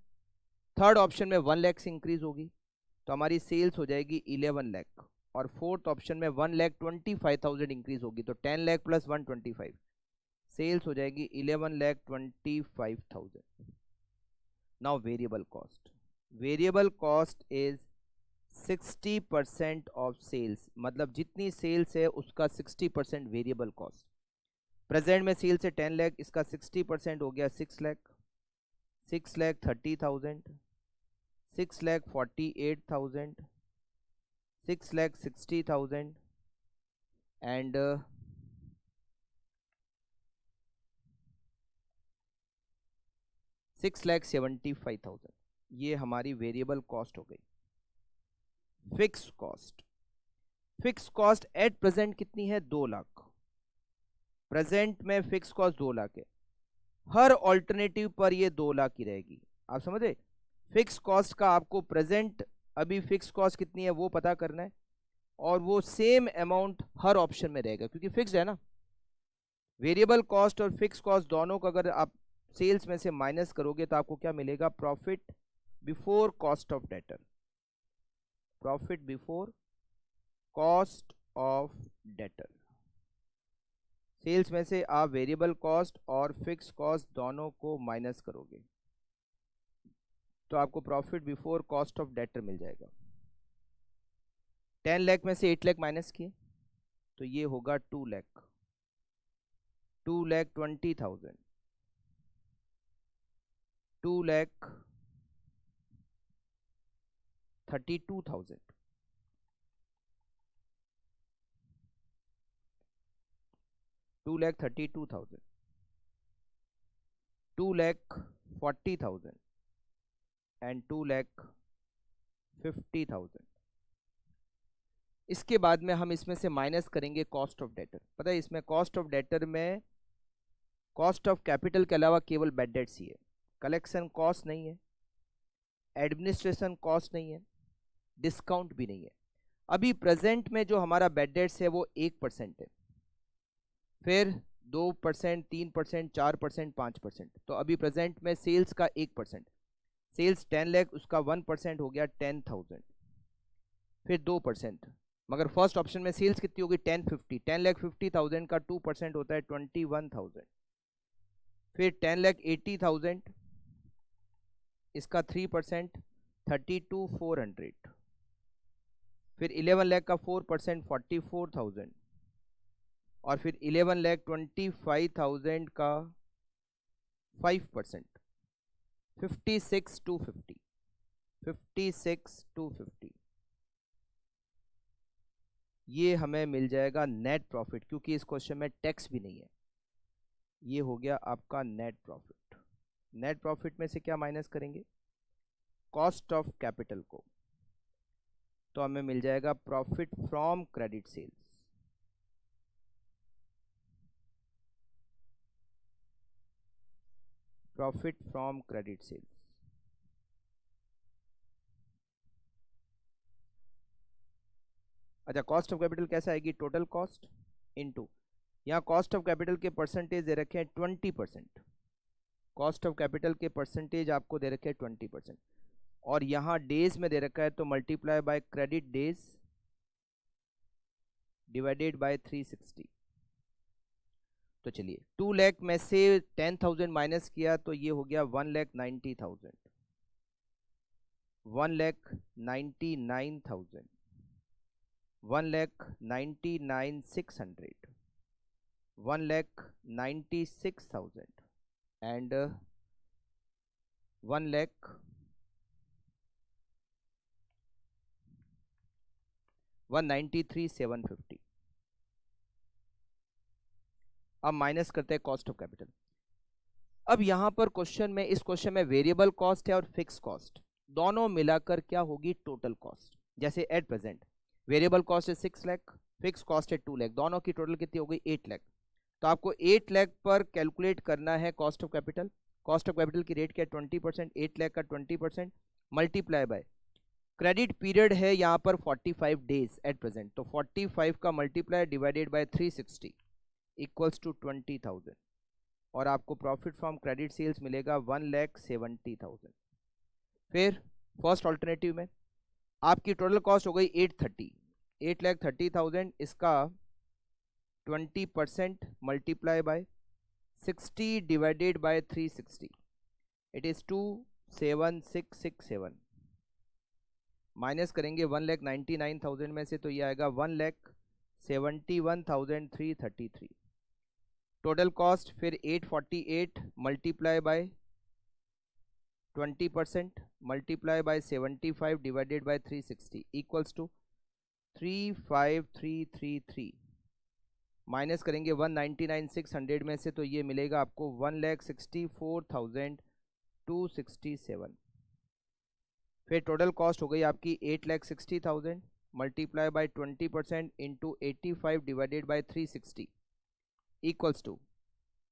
थर्ड ऑप्शन में 1 लाख से इंक्रीज होगी, तो हमारी सेल्स हो जाएगी 11 लाख। और फोर्थ ऑप्शन में 1,25,000 इंक्रीज होगी, तो 10 लाख प्लस 125 सेल्स हो जाएगी 11,25,000। Now variable cost. Variable cost is 60% of sales, मतलब जितनी सेल्स है उसका 60% वेरिएबल कॉस्ट। प्रेजेंट में सेल्स है 10 लाख, इसका 60% हो गया 6 लाख। 6,30,000, 6,48,000, 6,60,000 एंड 6,75,000। ये हमारी वेरिएबल कॉस्ट हो गई। Fix cost. Fix cost at present कितनी है 2 लाख। प्रेजेंट में फिक्स कॉस्ट 2 लाख है, हर ऑल्टरनेटिव पर ये 2 लाख की रहेगी। आप समझे? फिक्स कॉस्ट का आपको प्रेजेंट अभी फिक्स कॉस्ट कितनी है वो पता करना है, और वो सेम अमाउंट हर ऑप्शन में रहेगा क्योंकि फिक्स्ड है ना। वेरिएबल कॉस्ट और फिक्स कॉस्ट दोनों को अगर आप सेल्स में से माइनस करोगे तो आपको क्या मिलेगा? Profit before cost of debtor. Profit before cost of debtor. Sales में से आप वेरिएबल कॉस्ट और फिक्स कॉस्ट दोनों को माइनस करोगे तो आपको profit before cost of debtor मिल जाएगा। 10 लाख में से 8 लाख माइनस किए तो ये होगा 2 लाख, 2,20,000, 2,32,000, 2,32,000, 2,40,000 एंड 2,50,000। इसके बाद में हम इसमें से माइनस करेंगे कॉस्ट ऑफ डेटर। पता है इसमें कॉस्ट ऑफ डेटर में कॉस्ट ऑफ कैपिटल के अलावा केवल बैड डेट्स ही है, कलेक्शन कॉस्ट नहीं है, एडमिनिस्ट्रेशन कॉस्ट नहीं है, डिस्काउंट भी नहीं है। अभी प्रेजेंट में जो हमारा बैड डेट्स है वो 1% है, फिर 2%, 3%, 4%, 5%। तो अभी प्रेजेंट में सेल्स का 1%, सेल्स 10 लाख, उसका 1% हो गया 10,000, फिर 2%। मगर फर्स्ट ऑप्शन में सेल्स कितनी होगी 1050, 10,50,000 का 2% होता है 21,000, फिर 10,80,000, इसका 3% 32,400, फिर 11 लाख का 4% 44,000, और फिर 11,25,000 का 5% 56,250, 56,250। ये हमें मिल जाएगा नेट प्रॉफिट, क्योंकि इस क्वेश्चन में टैक्स भी नहीं है। ये हो गया आपका नेट प्रॉफिट। नेट प्रॉफिट में से क्या माइनस करेंगे, कॉस्ट ऑफ कैपिटल को, तो हमें मिल जाएगा profit from credit sales. Profit from credit sales. अच्छा, कॉस्ट ऑफ कैपिटल कैसे आएगी, टोटल कॉस्ट इनटू, यहाँ कॉस्ट ऑफ कैपिटल के परसेंटेज दे रखे हैं 20%, कॉस्ट ऑफ कैपिटल के परसेंटेज आपको दे रखे हैं 20%, और यहाँ डेज में दे रखा है तो multiply by credit days divided by 360। तो चलिए 2 लाख में से 10,000 माइनस किया तो ये हो गया 1,90,000, 1,99,000, 1,99,600, 1,96,000 एंड 1,93,750। अब माइनस करते हैं कॉस्ट ऑफ कैपिटल। अब यहां पर क्वेश्चन में, इस क्वेश्चन में वेरिएबल कॉस्ट है और फिक्स कॉस्ट दोनों मिलाकर क्या होगी टोटल कॉस्ट। जैसे एट प्रेजेंट वेरिएबल कॉस्ट है 6 लाख, फिक्स कॉस्ट है 2 लाख, दोनों की टोटल कितनी हो गई 8 लाख। तो आपको 8 लाख पर कैलकुलेट करना है cost of capital. Cost of capital की रेट क्या है 20%, 8 लाख का 20% मल्टीप्लाई बाय क्रेडिट पीरियड है यहाँ पर 45 डेज एट प्रेजेंट, तो 45 का multiply divided by 360 equals to 20,000, और आपको प्रॉफिट फ्रॉम क्रेडिट सेल्स मिलेगा 1,70,000। फिर फर्स्ट ऑल्टरनेटिव में आपकी टोटल कॉस्ट हो गई 8,30,000, इसका 20% multiply bye 60 divided by 360, it is 2,7667। Minus करेंगे 1,99,000 में से तो ये आएगा 1,71,333। टोटल कॉस्ट फिर 848 multiply by 20% multiply by 75 divided by 360 equals to 35333। Minus करेंगे 1,99,600 में से तो ये मिलेगा आपको 1,64,267। फिर टोटल कॉस्ट हो गई आपकी 8,60,000 multiply by 20% into 85 divided by 360 equals to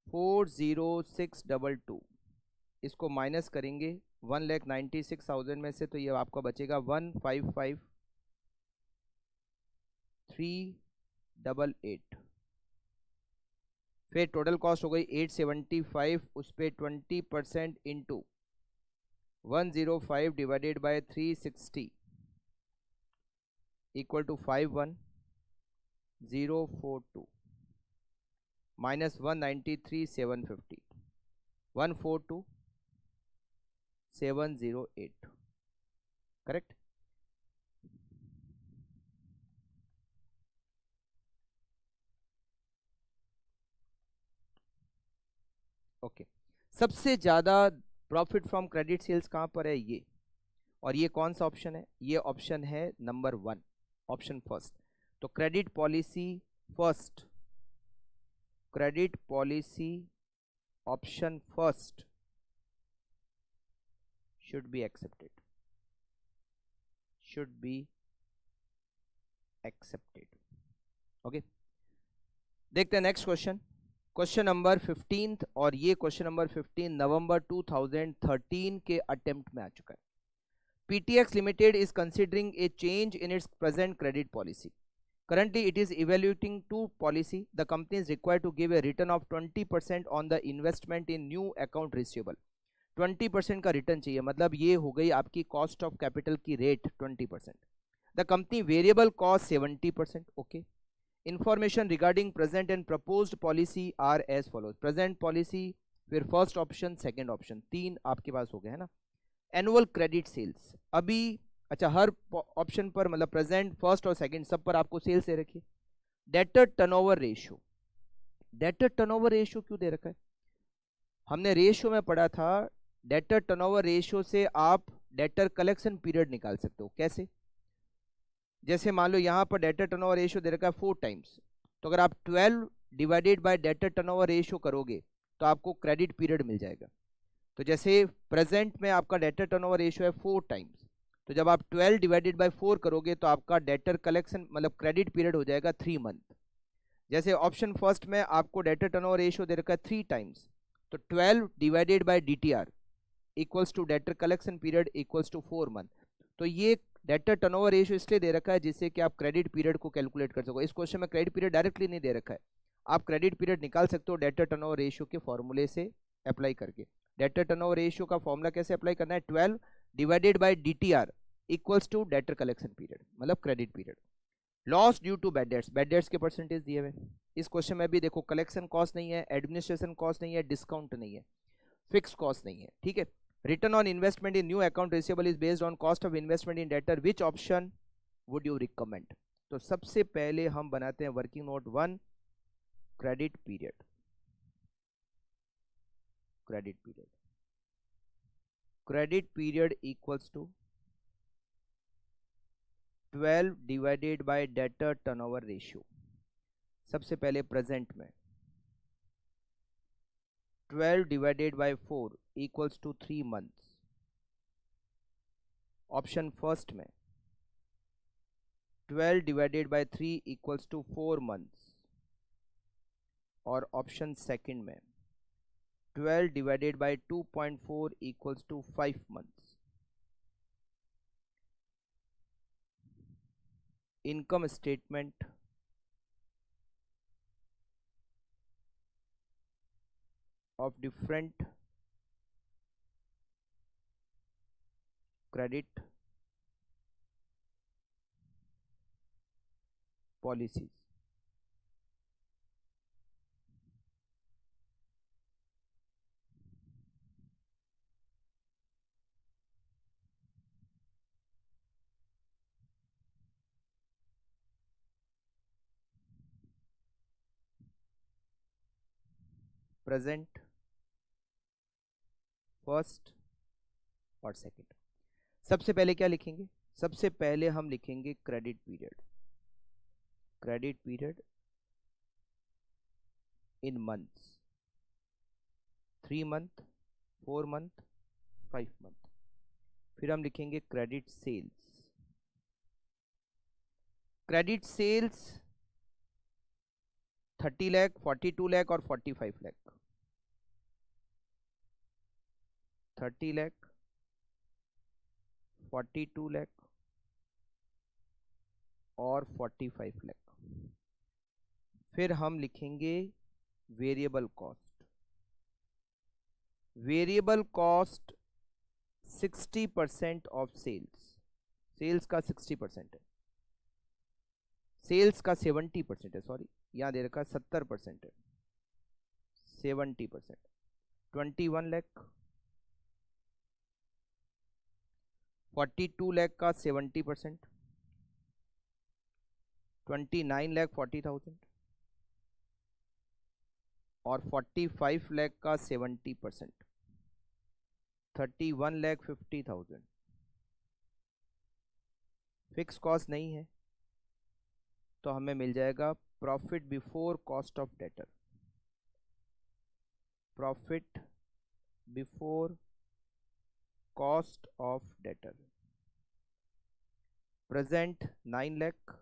40622। इसको माइनस करेंगे 1,96,000 में से तो ये आपका बचेगा 155,388। फिर टोटल कॉस्ट हो गई 875, उस पर 20% into 105 divided by 360 equal to 51042। -193,750, 142,708, correct. Okay, सबसे ज़्यादा प्रॉफिट फ्रॉम क्रेडिट सेल्स कहाँ पर है? ये, और ये कौन सा ऑप्शन है? ये ऑप्शन है नंबर 1, ऑप्शन फर्स्ट। तो credit policy first, credit policy option first should be accepted, should be accepted। Okay, देखते हैं नेक्स्ट क्वेश्चन, क्वेश्चन नंबर 15। और ये क्वेश्चन नंबर 15 नवंबर 2013 के अटेम्प्ट में आ चुका है। PTX Limited is considering a change in its present credit policy. Currently, it is evaluating two policy. The company is required to give a return of 20% on the investment in new account receivable. 20% का return चाहिए, मतलब ये हो गई आपकी cost of capital की rate 20%। The company variable cost 70%। Okay, information regarding present and proposed policy are as follows. Present policy, फिर first option, second option, 3 आपके पास हो गए है ना। एनुअल क्रेडिट सेल्स अभी, अच्छा हर ऑप्शन पर मतलब प्रेजेंट, फर्स्ट और सेकंड सब पर आपको सेल्स दे रखी है। Debtor turnover ratio, debtor turnover ratio क्यों दे रखा है? हमने रेशियो में पढ़ा था, डेटर टर्नओवर रेशियो से आप डेटर कलेक्शन पीरियड निकाल सकते हो। कैसे? जैसे मान लो यहाँ पर डेटर टर्नओवर रेशियो दे रखा है 4 टाइम्स, तो अगर आप 12 divided by debtor turnover ratio करोगे तो आपको क्रेडिट पीरियड मिल जाएगा। तो जैसे प्रेजेंट में आपका डेटर टर्नओवर रेशियो है 4 टाइम्स, तो जब आप 12 डिवाइडेड बाय 4 करोगे तो आपका डेटर कलेक्शन मतलब क्रेडिट पीरियड हो जाएगा 3 मंथ। जैसे ऑप्शन फर्स्ट में आपको डेटर टर्नओवर रेशियो दे रखा है 3 टाइम्स, तो 12 divided by DTR equals to debtor collection period equals to 4 month. तो ये डेटर टर्नओवर रेशियो इसलिए दे रखा है जिससे कि आप क्रेडिट पीरियड को कैलकुलेट कर सको। इस क्वेश्चन में क्रेडिट पीरियड डायरेक्टली नहीं दे रखा है, आप क्रेडिट पीरियड निकाल सकते हो डेटर टर्नओवर रेशियो के फॉर्मूले से अप्लाई करके। डेटर टर्नओवर रेशियो का फॉर्मूला कैसे अप्लाई करना है? 12 divided by DTR equals to debtor collection period, मतलब credit period. Loss due to bad debts, bad debts के परसेंटेज दिए हुए इस क्वेश्चन में भी देखो, कलेक्शन कॉस्ट नहीं है, एडमिनिस्ट्रेशन कॉस्ट नहीं है, डिस्काउंट नहीं है, फिक्स कॉस्ट नहीं है, ठीक है। Return on investment in new account receivable is based on cost of investment in debtor, which option would you recommend? तो सबसे पहले हम बनाते हैं working note 1, credit period, credit period, credit period equals to 12 divided by debtor turnover ratio. सबसे पहले present में 12 divided by 4 equals to 3 months. Option first में 12 divided by 3 equals to 4 months, और ऑप्शन सेकंड में 12 divided by 2.4 equals to 5 months. Income statement of different credit policies। Present, first और second. सबसे पहले क्या लिखेंगे? सबसे पहले हम लिखेंगे credit period, credit period in months, 3 month, 4 month, 5 month. फिर हम लिखेंगे credit sales, credit sales 30 lakh, 42 lakh और 45 लाख। 30 लाख, 42 लाख और 45 लाख। फिर हम लिखेंगे variable cost, variable cost 60% of sales, sales का 60% है, सेल्स का 70% है, सॉरी यहाँ दे रखा 70% है। 70%, 21 लाख, 42 लाख का 70%, 29 लाख 40,000 और 45 लाख का 70%, 31 लाख 50,000। फिक्स कॉस्ट नहीं है तो हमें मिल जाएगा profit before cost of debtor, profit before cost of debtor, present 9 lakh,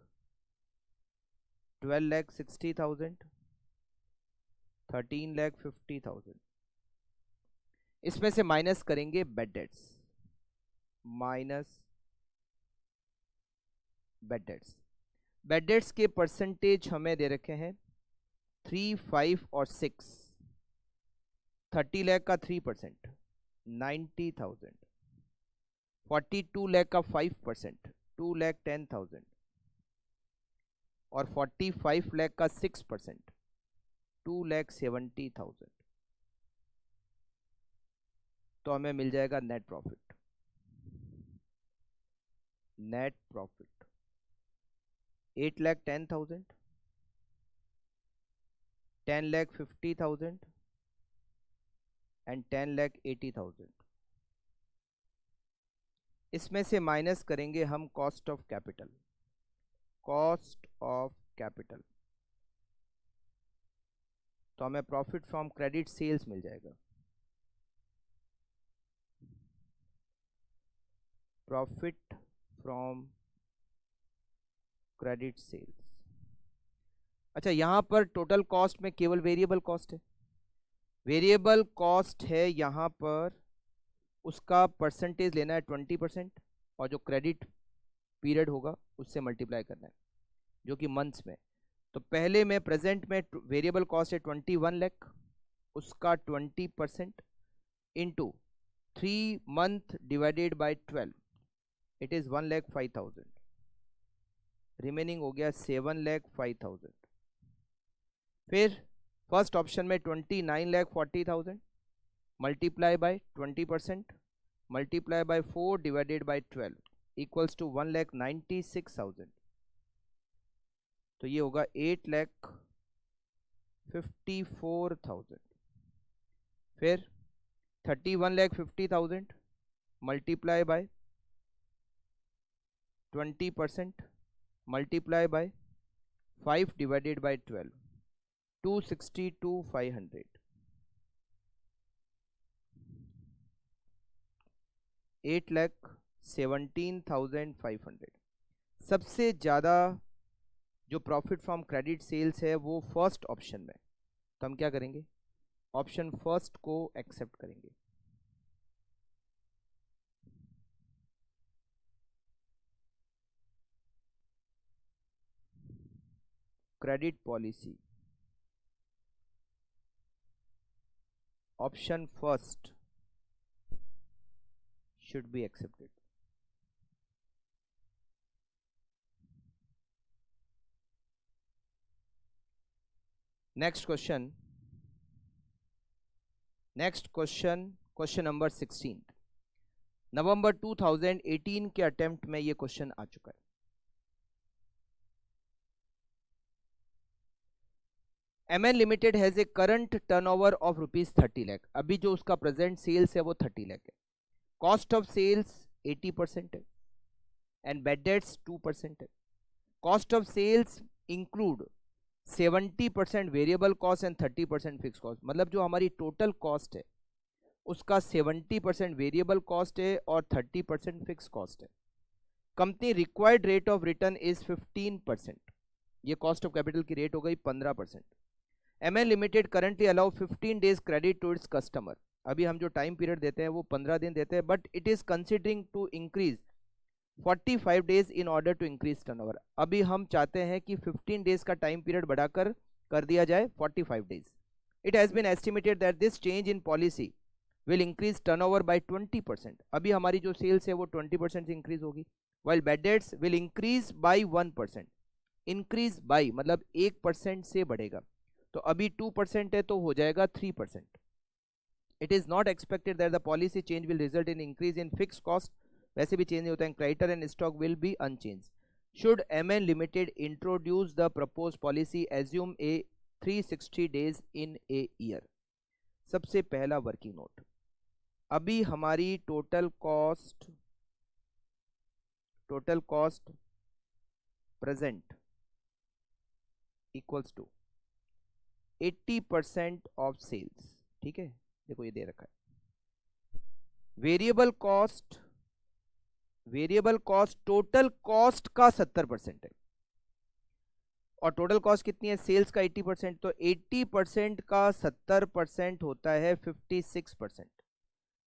12 lakh 60,000, 13 lakh 50,000। इसमें से माइनस करेंगे bad debts, minus bad debts. Bad debts के परसेंटेज हमें दे रखे हैं 3, 5 और 6। 30 लाख का 3%, 90,000, 42 लाख का 5%, 2,10,000 और 45 लाख का 6%, 2,70,000। तो हमें मिल जाएगा net profit, net profit 8,10,000, 10,50,000 and 10,80,000। इसमें से माइनस करेंगे हम cost of capital, cost of capital, तो हमें प्रॉफिट फ्रॉम क्रेडिट सेल्स मिल जाएगा, प्रॉफिट फ्रॉम क्रेडिट सेल्स। अच्छा, यहां पर टोटल कॉस्ट में केवल वेरिएबल कॉस्ट है, वेरिएबल कॉस्ट है यहां पर, उसका परसेंटेज लेना है 20% और जो क्रेडिट पीरियड होगा उससे मल्टीप्लाई करना है जो कि मंथ्स में। तो पहले में प्रेजेंट में वेरिएबल कॉस्ट है 21 लाख, उसका 20% into 3 month divided by 12, it is 1,05,000, remaining हो गया 7,05,000। फिर फर्स्ट ऑप्शन में 29,40,000 multiply by 20% multiply by 4 divided by 12 equals to 1,96,000। तो ये होगा 8,54,000। फिर 31,50,000 multiply by 20% multiply by 5 divided by 12, 262,500। 8,17,500। सबसे ज़्यादा जो प्रॉफिट फ्रॉम क्रेडिट सेल्स है वो फर्स्ट ऑप्शन में, तो हम क्या करेंगे, ऑप्शन फर्स्ट को एक्सेप्ट करेंगे। Credit policy, option first should be accepted. Next question. Next question, question number 16. नवंबर 2018 के अटेम्प्ट में ये क्वेश्चन आ चुका है। MN limited has a current turnover of ₹30 lakh. अभी जो उसका प्रेजेंट सेल्स है वो 30 लाख है। कॉस्ट ऑफ सेल्स 80% है एंड बेड डेट्स 2% है। Cost of sales include 70% variable cost and 30% fix cost, मतलब जो हमारी टोटल कॉस्ट है उसका 70% वेरिएबल कॉस्ट है और 30% फिक्स कॉस्ट है। Company required rate of return is 15%, ये कॉस्ट ऑफ कैपिटल की रेट हो गई 15%। MN limited currently allow 15 days credit to its customer. अभी हम जो टाइम पीरियड देते हैं वो 15 दिन देते हैं, but it is considering to increase 45 days in order to increase turnover. अभी हम चाहते हैं कि 15 डेज का टाइम पीरियड बढ़ाकर कर दिया जाए 45 days. It has been estimated that this change in policy will increase turnover by 20%। अभी हमारी जो सेल्स है वो 20% से इंक्रीज होगी, while bad debts will increase by 1%। Increase by मतलब 1% से बढ़ेगा। तो अभी 2% है तो हो जाएगा 3%। It is not expected that the policy change will result in increase in fix cost, वैसे भी चेंज नहीं होता है, creditor and stock will be unchange. Should MN limited introduce the propose policy assume a 360 days in a year. सबसे पहला working note, अभी हमारी total cost present equals to 80% of sales. ठीक है, देखो ये दे रखा है। वेरिएबल कॉस्ट टोटल कॉस्ट का 70% है, और टोटल कॉस्ट कितनी है, सेल्स का 80%, तो 80% का 70% होता है 56%।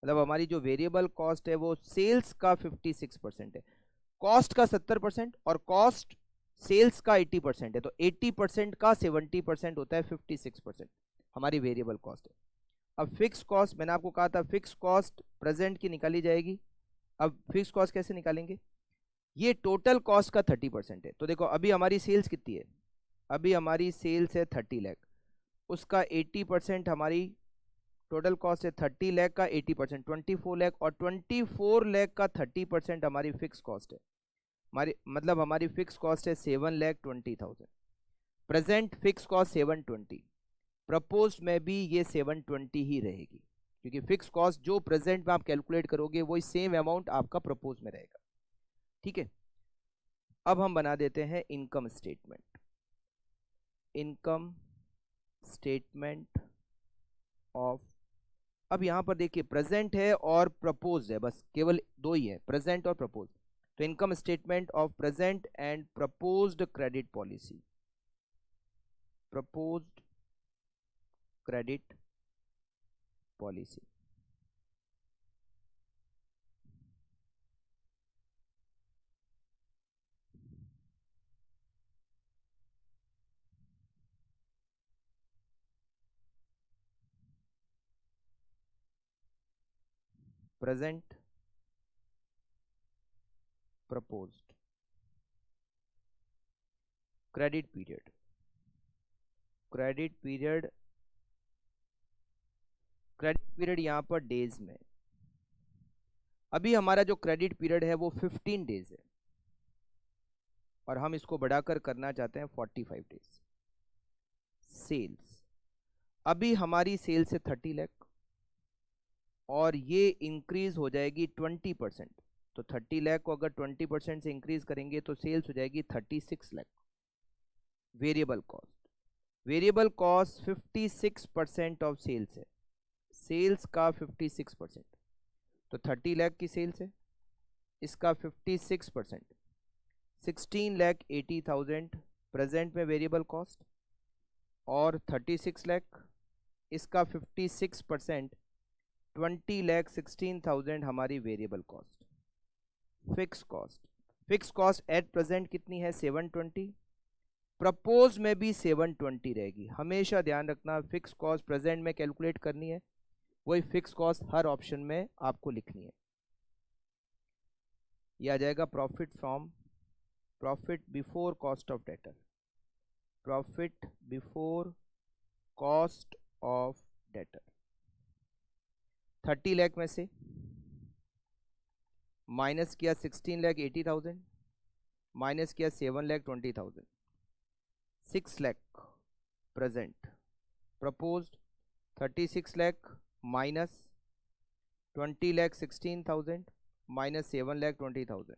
मतलब हमारी जो वेरिएबल कॉस्ट है वो सेल्स का 56% है, कॉस्ट का 70% और कॉस्ट सेल्स का 80% है, तो 80% का 70% होता है 56% हमारी वेरिएबल कॉस्ट है। अब फिक्स कॉस्ट, मैंने आपको कहा था फिक्स कॉस्ट प्रेजेंट की निकाली जाएगी। अब फिक्स कॉस्ट कैसे निकालेंगे, ये टोटल कॉस्ट का 30% है। तो देखो अभी हमारी सेल्स कितनी है, अभी हमारी सेल्स है 30 लाख, उसका 80% हमारी टोटल कॉस्ट है 30 लाख का 80% 24 लाख, और 24 लाख का 30% हमारी फिक्स कॉस्ट है। हमारी मतलब हमारी फिक्स कॉस्ट है 7,20,000। प्रेजेंट फिक्स कॉस्ट 720, प्रपोज में भी ये 720 ही रहेगी, क्योंकि फिक्स कॉस्ट जो प्रेजेंट में आप कैलकुलेट करोगे वही सेम अमाउंट आपका प्रपोज में रहेगा। ठीक है, अब हम बना देते हैं income statement. Income statement of, अब यहां पर देखिए प्रेजेंट है और प्रपोज है, बस केवल दो ही है, प्रेजेंट और प्रपोज। तो income statement of present and proposed credit policy, proposed credit policy. Present proposed credit period, credit period यहां पर डेज में, अभी हमारा जो क्रेडिट पीरियड है वो 15 डेज है, और हम इसको बढ़ाकर करना चाहते हैं 45 डेज। सेल्स, अभी हमारी सेल्स है 30 लाख, और ये इंक्रीज हो जाएगी 20%। तो 30 लाख को अगर 20% से इंक्रीज करेंगे तो सेल्स हो जाएगी 36 lakh. Variable cost 56% of sales है, सेल्स का 56%, तो 30 लाख की सेल्स है, इसका 56% 16,80,000 प्रेजेंट में वेरिएबल कॉस्ट, और 36 लाख इसका 56% 20,16,000 हमारी variable cost. Fix cost at present कितनी है 720, प्रपोज में भी 720 रहेगी। हमेशा ध्यान रखना फिक्स कॉस्ट प्रेजेंट में कैलकुलेट करनी है, वही फिक्स कॉस्ट हर ऑप्शन में आपको लिखनी है। यह आ जाएगा profit before cost of debtor, profit before cost of debtor. 30 lakh में से माइनस किया 16,80,000, माइनस किया 7,20,000, 6 lakh present, proposed 36 lakh minus 20,16,000 minus 7,20,000,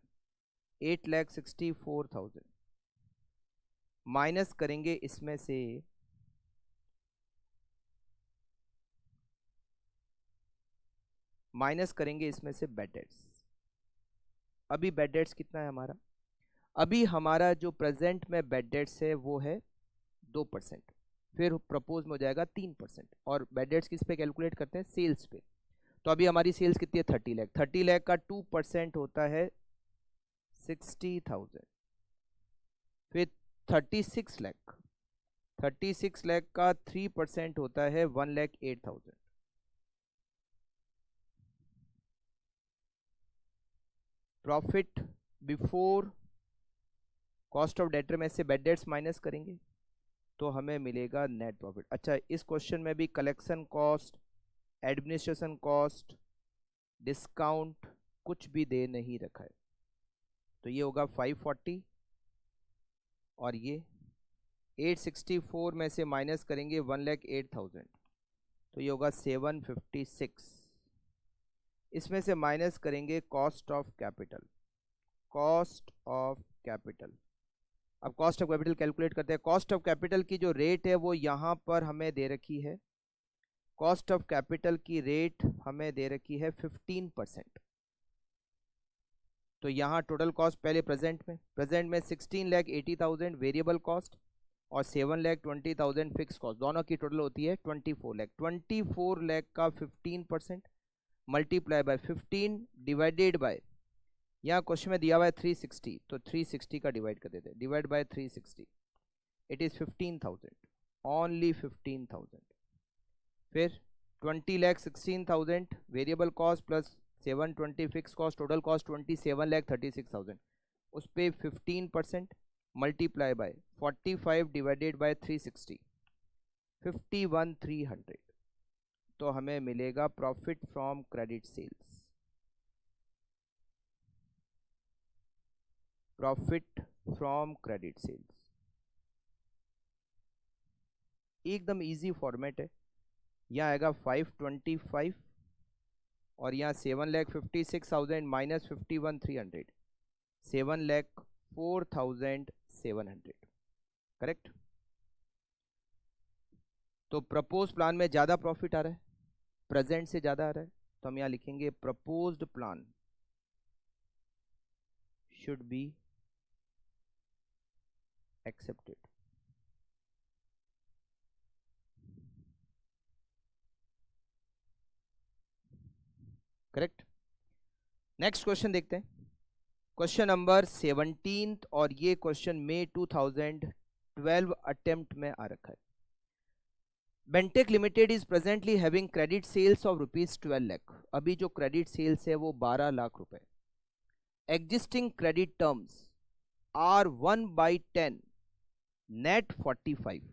8,64,000, minus करेंगे इसमें से बेड डेट्स। अभी बेड डेट्स कितना है हमारा, अभी हमारा जो प्रेजेंट में बेड डेट्स है वो है 2%, फिर प्रपोज में हो जाएगा 3%, और बेड डेट्स किस पे कैलकुलेट करते हैं, सेल्स पे। तो अभी हमारी सेल्स कितनी है 30 लाख, 30 लाख का 2% होता है 60,000, फिर 36 लाख, 36 लाख का 3% होता है 1,08,000। Profit before cost of debtor में से बेड डेट्स माइनस करेंगे तो हमें मिलेगा नेट प्रॉफिट। अच्छा, इस क्वेश्चन में भी collection cost, administration cost, discount कुछ भी दे नहीं रखा है। तो ये होगा 540 और ये 864 में से माइनस करेंगे 1,08,000, तो ये होगा 756। इसमें से माइनस करेंगे cost of capital, cost of capital. अब कॉस्ट ऑफ कैपिटल कैलकुलेट करते हैं। कॉस्ट ऑफ कैपिटल की जो रेट है वो यहाँ पर हमें दे रखी है, कॉस्ट ऑफ कैपिटल की रेट हमें दे रखी है 15%। तो यहाँ टोटल कॉस्ट पहले प्रेजेंट में 16,80,000 वेरिएबल कॉस्ट और 7,20,000 फिक्स कॉस्ट, दोनों की टोटल होती है 24 लाख। 24 लाख का 15% मल्टीप्लाई बाय 15 डिवाइडेड बाय, यहाँ क्वेश्चन में दिया हुआ है 360, तो 360 का डिवाइड कर देते हैं, divide by 360, it is 15,000, only 15,000। फिर 20,16,000 variable cost plus 720 fix cost, total cost 27,36,000, उस पर 15% मल्टीप्लाई बाय 45 डिवाइडेड बाय 360, 51,300। तो हमें मिलेगा profit from credit sales, profit from credit sales. एकदम इजी फॉर्मेट है। यहाँ आएगा 525 और यहाँ 7,56,000 माइनस 51,300, 7,04,700, करेक्ट। तो प्रपोज प्लान में ज़्यादा प्रॉफिट आ रहा है, प्रेजेंट से ज़्यादा आ रहा है, तो हम यहाँ लिखेंगे proposed plan should be accepted. Correct. Next question देखते हैं, क्वेश्चन नंबर 17 और ये क्वेश्चन मई 2012 अटेम्प्ट में आ रखा है। Bentech limited is presently having credit sales of ₹12 lakh. अभी जो क्रेडिट सेल्स है वो 12 लाख रुपए। Existing credit terms are 1/10 net 45।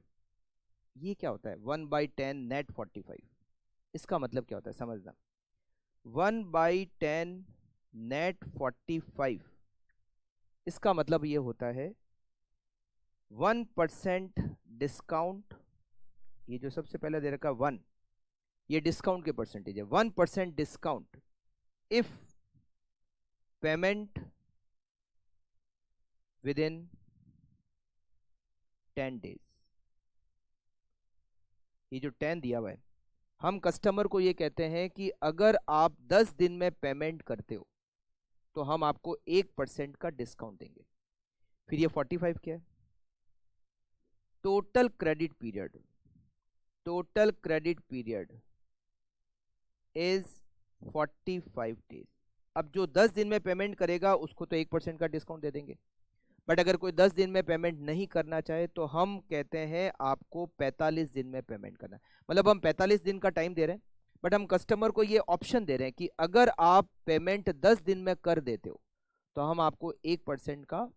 ये क्या होता है 1/10 नेट 45? इसका मतलब क्या होता है समझना। 1/10 नेट 45, इसका मतलब ये होता है 1% डिस्काउंट। ये जो सबसे पहले दे रखा 1, ये डिस्काउंट के परसेंटेज है। 1% discount if payment with in 10 days. ये जो 10 दिया हुआ है, हम कस्टमर को ये कहते हैं कि अगर आप 10 दिन में पेमेंट करते हो तो हम आपको 1% का डिस्काउंट देंगे। फिर ये 45 क्या है? Total credit period, total credit period is 45 days. अब जो 10 दिन में पेमेंट करेगा उसको तो 1% का डिस्काउंट दे देंगे, बट अगर कोई 10 दिन में पेमेंट नहीं करना चाहे तो हम कहते हैं आपको 45 दिन में पेमेंट करना है। मतलब हम 45 दिन का टाइम दे रहे हैं, बट हम कस्टमर को ये ऑप्शन दे रहे हैं कि अगर आप पेमेंट 10 दिन में कर देते हो तो हम आपको 1% का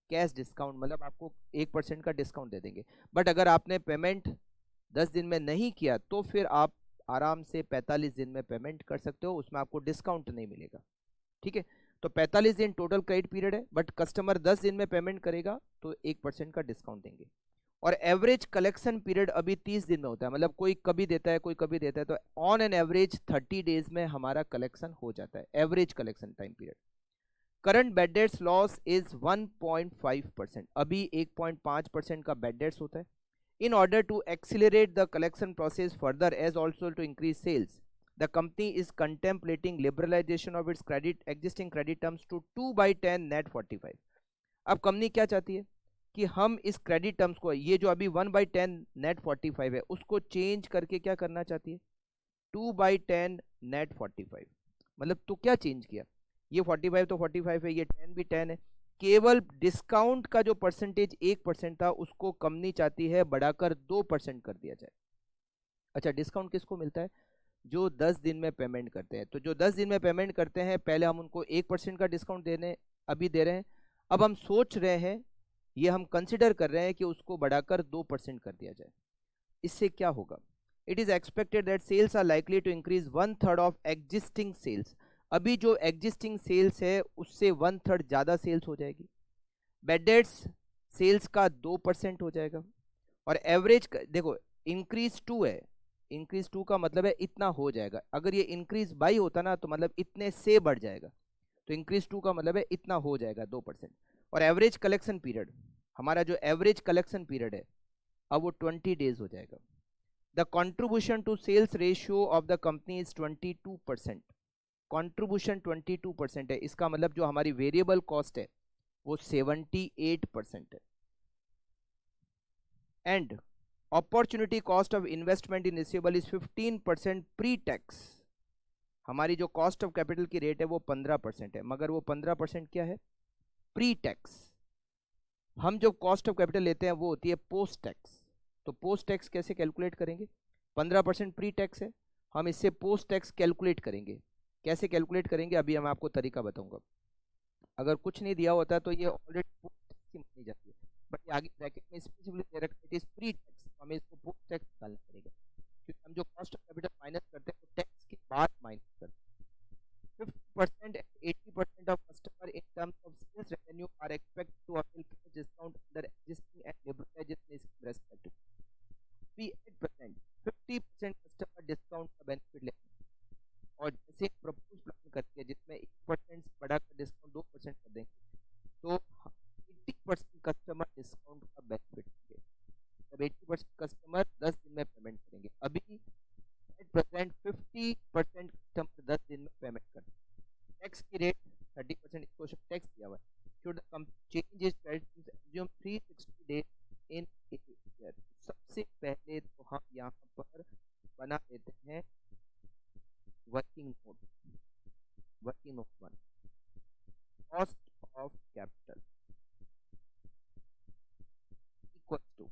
कैश डिस्काउंट, मतलब आपको 1% का डिस्काउंट दे देंगे। बट अगर आपने पेमेंट 10 दिन में नहीं किया तो फिर आप आराम से 45 दिन में पेमेंट कर सकते हो, उसमें आपको डिस्काउंट नहीं मिलेगा। ठीक है, तो 45 दिन टोटल क्रेडिट पीरियड है, बट कस्टमर 10 दिन में पेमेंट करेगा तो 1% का डिस्काउंट देंगे। और एवरेज कलेक्शन पीरियड अभी 30 दिन में होता है, मतलब कोई कभी देता है कोई कभी देता है, तो ऑन एन एवरेज 30 डेज में हमारा कलेक्शन हो जाता है, average collection time period. Current bad debts loss is 1.5%, अभी 1.5% का बैड डेट्स होता है। In order to accelerate the collection process further as also to increase sales, the company is contemplating liberalization of its existing credit terms to 2/10 net 45। अब company क्या चाहती है कि हम इस क्रेडिट टर्म्स को, ये जो अभी 1/10 नेट 45 है, उसको चेंज करके क्या करना चाहती है 2/10 नेट 45। मतलब तो क्या चेंज किया, ये 45 तो 45 है, ये 10 भी 10 है, केवल डिस्काउंट का जो परसेंटेज 1% था उसको कंपनी चाहती है बढ़ाकर 2% कर दिया जाए। अच्छा, डिस्काउंट किसको मिलता है? जो 10 दिन में पेमेंट करते हैं। तो जो 10 दिन में पेमेंट करते हैं पहले हम उनको 1% का डिस्काउंट अभी दे रहे हैं। अब हम सोच रहे हैं ये हम कंसिडर कर रहे हैं कि उसको बढ़ाकर 2% कर दिया जाए। इससे क्या होगा? It is expected that sales are likely to increase 1/3 of existing sales. अभी जो एग्जिस्टिंग सेल्स है उससे 1/3 ज्यादा सेल्स हो जाएगी। बैड डेट्स सेल्स का 2% हो जाएगा। और एवरेज देखो, इंक्रीज 2 है, इंक्रीज 2 का मतलब है इतना हो जाएगा। अगर ये इंक्रीज बाई होता ना तो मतलब इतने से बढ़ जाएगा, तो इंक्रीज 2 का मतलब है इतना हो जाएगा 2%। और एवरेज कलेक्शन पीरियड, हमारा जो एवरेज कलेक्शन पीरियड है अब वो 20 डेज हो जाएगा। The contribution to sales ratio of the company is 22%। Contribution 22% है, इसका मतलब जो हमारी वेरिएबल कॉस्ट है वो 78% है। And opportunity cost of investment in receivable is 15% pre tax. हमारी जो कॉस्ट ऑफ कैपिटल की रेट है वो 15% है, मगर वो 15% क्या है? Pre tax. हम जो कॉस्ट ऑफ कैपिटल लेते हैं वो होती है पोस्ट टैक्स। तो पोस्ट टैक्स कैसे कैलकुलेट करेंगे? 15% प्री टैक्स है, हम इससे पोस्ट टैक्स कैलकुलेट करेंगे। कैसे कैलकुलेट करेंगे अभी मैं आपको तरीका बताऊंगा। अगर कुछ नहीं दिया होता तो ये ऑलरेडी पोस्ट टैक्स ही मानी जाती है, बट ये आगे ब्रैकेट में स्पेसिफिकली दे रखा है इट इज प्री टैक्स, तो हमें इसको पोस्ट टैक्स निकालना पड़ेगा, क्योंकि हम जो कॉस्ट ऑफ कैपिटल माइनस करते हैं तो टैक्स के बाद माइनस करते हैं। 50% and 80% of customer in terms of sales revenue are expected to avail cash discount under existing and liberalization scheme respectively. We 8%, 50% customer discount का benefit लेते हैं, और जैसे प्रपोज प्लान करते हैं जिसमें 1% से बढ़ाकर डिस्काउंट 2% कर देंगे, तो 80% कस्टमर डिस्काउंट का बेनिफिट लेंगे। तब 80% कस्टमर 10 दिन में पेमेंट करेंगे। अभी एट प्रेजेंट 50% कस्टमर 10 दिन में पेमेंट करते हैं। टैक्स की रेट 30%, इसको टैक्स दिया हुआ है। Should the company change its credit to assume 360 days in a year. सबसे पहले तो हम यहाँ पर बना देते हैं working note. Working note 1, cost of capital equal to,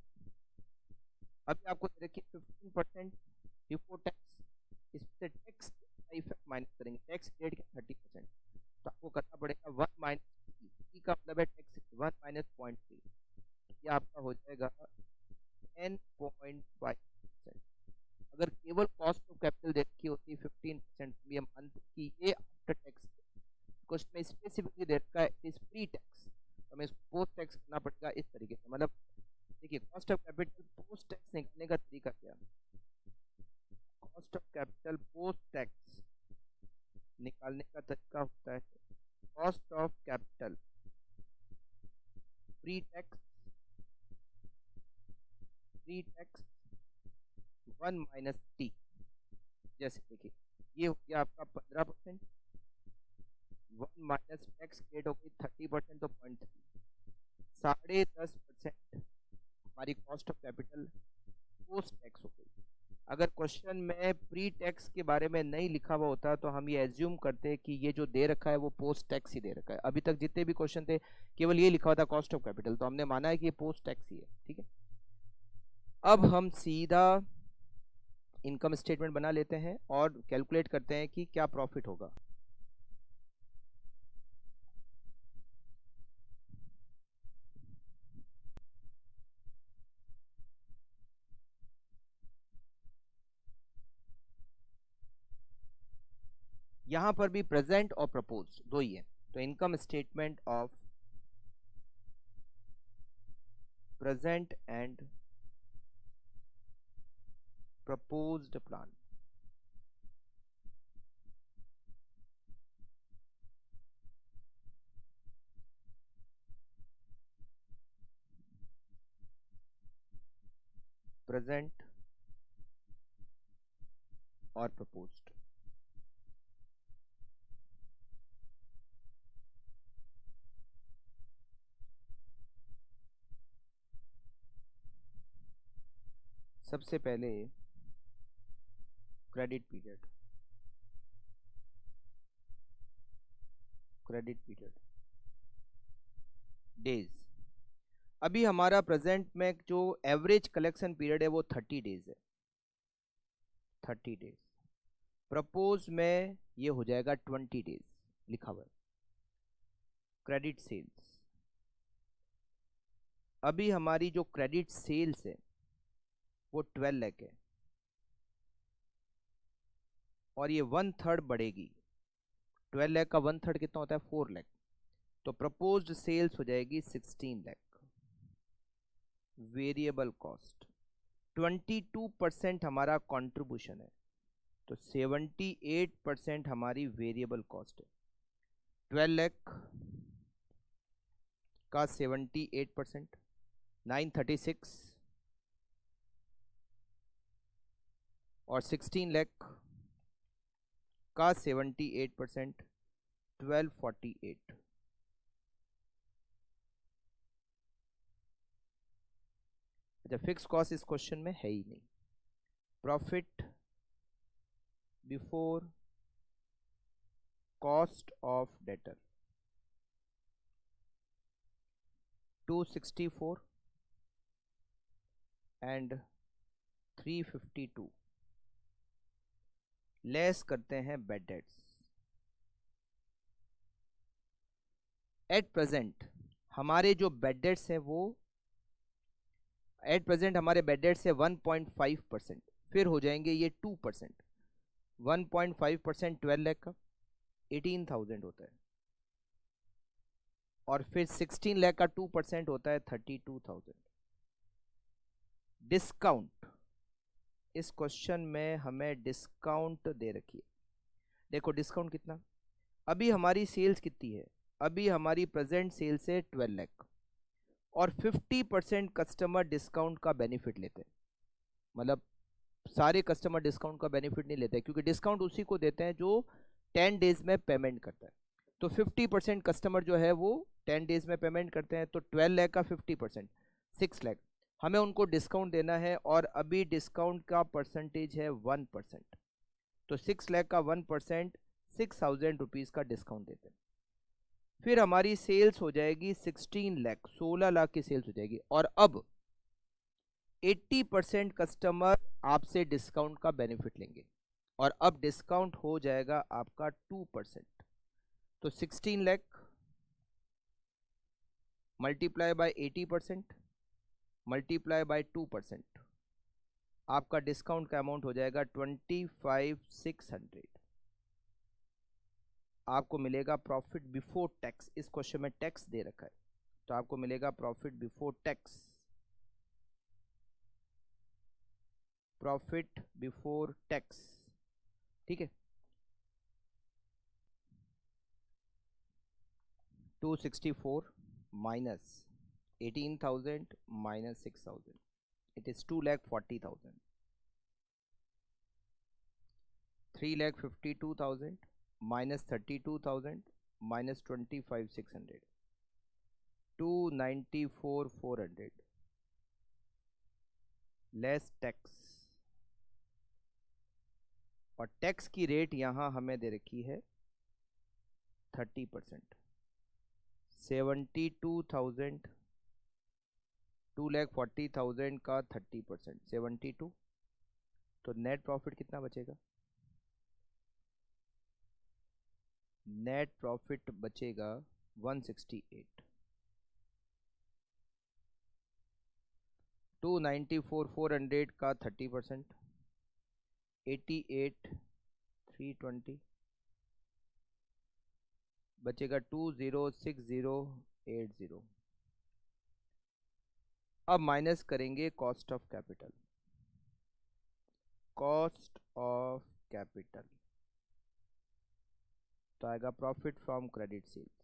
अभी आपको दे रखिए 15% बिफोर टैक्स, इससे टैक्स का इफेक्ट माइनस करेंगे। टैक्स रेट क्या 30%, तो आपको करना पड़ेगा 1 माइनस टी का मतलब है टैक्स 1 माइनस 0.3, ये आपका हो जाएगा 10.5%। अगर केवल कॉस्ट ऑफ कैपिटल देखी होती 15%, ये मानते कि ये आफ्टर टैक्स, क्वेश्चन में स्पेसिफिकली दे रखा है इस प्री टैक्स, तो हमें इसको पोस्ट टैक्स करना पड़ेगा इस तरीके से। मतलब देखिए cost of capital post tax निकालने का तरीका क्या है? Cost of capital post tax निकालने का तरीका होता है cost of capital pre tax 1 minus T. जैसे देखिए ये हो गया आपका 15%, 1 माइनस टैक्स रेट हो गई 30%, तो 0.3, 10.5% हमारी cost of capital post tax हो गई। अगर क्वेश्चन में प्री टैक्स के बारे में नहीं लिखा हुआ होता तो हम ये एज्यूम करते कि ये जो दे रखा है वो पोस्ट टैक्स ही दे रखा है। अभी तक जितने भी क्वेश्चन थे केवल ये लिखा हुआ था कॉस्ट ऑफ कैपिटल, तो हमने माना है कि ये पोस्ट टैक्स ही है। ठीक है, अब हम सीधा इनकम स्टेटमेंट बना लेते हैं और कैलकुलेट करते हैं कि क्या प्रॉफिट होगा। यहां पर भी प्रेजेंट और प्रपोज दो ही है, तो income statement of present and proposed plan. Present और प्रपोज्ड, सबसे पहले credit period, credit period days. अभी हमारा प्रेजेंट में जो एवरेज कलेक्शन पीरियड है वो 30 डेज है, 30 डेज। प्रपोज में ये हो जाएगा 20 डेज लिखा हुआ है। क्रेडिट सेल्स अभी हमारी जो क्रेडिट सेल्स है वो 12 लाख है और ये 1/3 बढ़ेगी। 12 लाख का 1/3 कितना होता है? 4 लाख। तो प्रपोज्ड सेल्स हो जाएगी 16 लाख। वेरिएबल कॉस्ट 22% हमारा कंट्रीब्यूशन है, तो 78% हमारी वेरिएबल कॉस्ट है। 12 लाख का 78% 936 और 16 लाख का 78% 1248। अच्छा, फिक्स कॉस्ट इस क्वेश्चन में है ही नहीं। Profit before cost of debtor 264 and 352 less करते हैं बेड डेट्स। एट प्रेजेंट हमारे जो बेड डेट्स हैं वो एट प्रेजेंट हमारे बेड डेट्स है 1.5%, फिर हो जाएंगे ये 2%। 1.5% 12 लाख का 18,000 होता है, और फिर 16 लाख का 2% होता है 32,000। डिस्काउंट, इस क्वेश्चन में हमें डिस्काउंट दे रखी है। देखो डिस्काउंट कितना, अभी हमारी सेल्स कितनी है? अभी हमारी प्रेजेंट सेल्स है 12 लाख और 50% कस्टमर डिस्काउंट का बेनिफिट लेते हैं। मतलब सारे कस्टमर डिस्काउंट का बेनिफिट नहीं लेते, क्योंकि डिस्काउंट उसी को देते हैं जो 10 डेज में पेमेंट करता है। तो 50% कस्टमर जो है वो 10 डेज में पेमेंट करते हैं, तो 12 लाख का 50% 6 लाख हमें उनको डिस्काउंट देना है, और अभी डिस्काउंट का परसेंटेज है 1%। तो 6 लाख का 1% 6,000 रुपीज़ का डिस्काउंट देते हैं। फिर हमारी सेल्स हो जाएगी 16 लाख, 16 लाख की सेल्स हो जाएगी। और अब 80% कस्टमर आपसे डिस्काउंट का बेनिफिट लेंगे, और अब डिस्काउंट हो जाएगा आपका 2%। तो 16 lakh multiply bye 80% multiply by 2%, आपका डिस्काउंट का अमाउंट हो जाएगा 25,600। आपको मिलेगा प्रॉफिट बिफोर टैक्स। इस क्वेश्चन में टैक्स दे रखा है, तो आपको मिलेगा profit before tax, profit before tax. ठीक है, 264 minus 18,000 minus 6,000, it is 2,40,000। 3,52,000 minus 32,000 minus 25,600, 294,400 less tax. और टैक्स की रेट यहां हमें दे रखी है 30%। 72,000 2,40,000 का 30% 72, तो नेट प्रॉफिट कितना बचेगा? नेट प्रॉफिट बचेगा 168। 294,400 का 30% 88,320 बचेगा 206080। अब माइनस करेंगे cost of capital. Cost of capital तो आएगा profit from credit sales.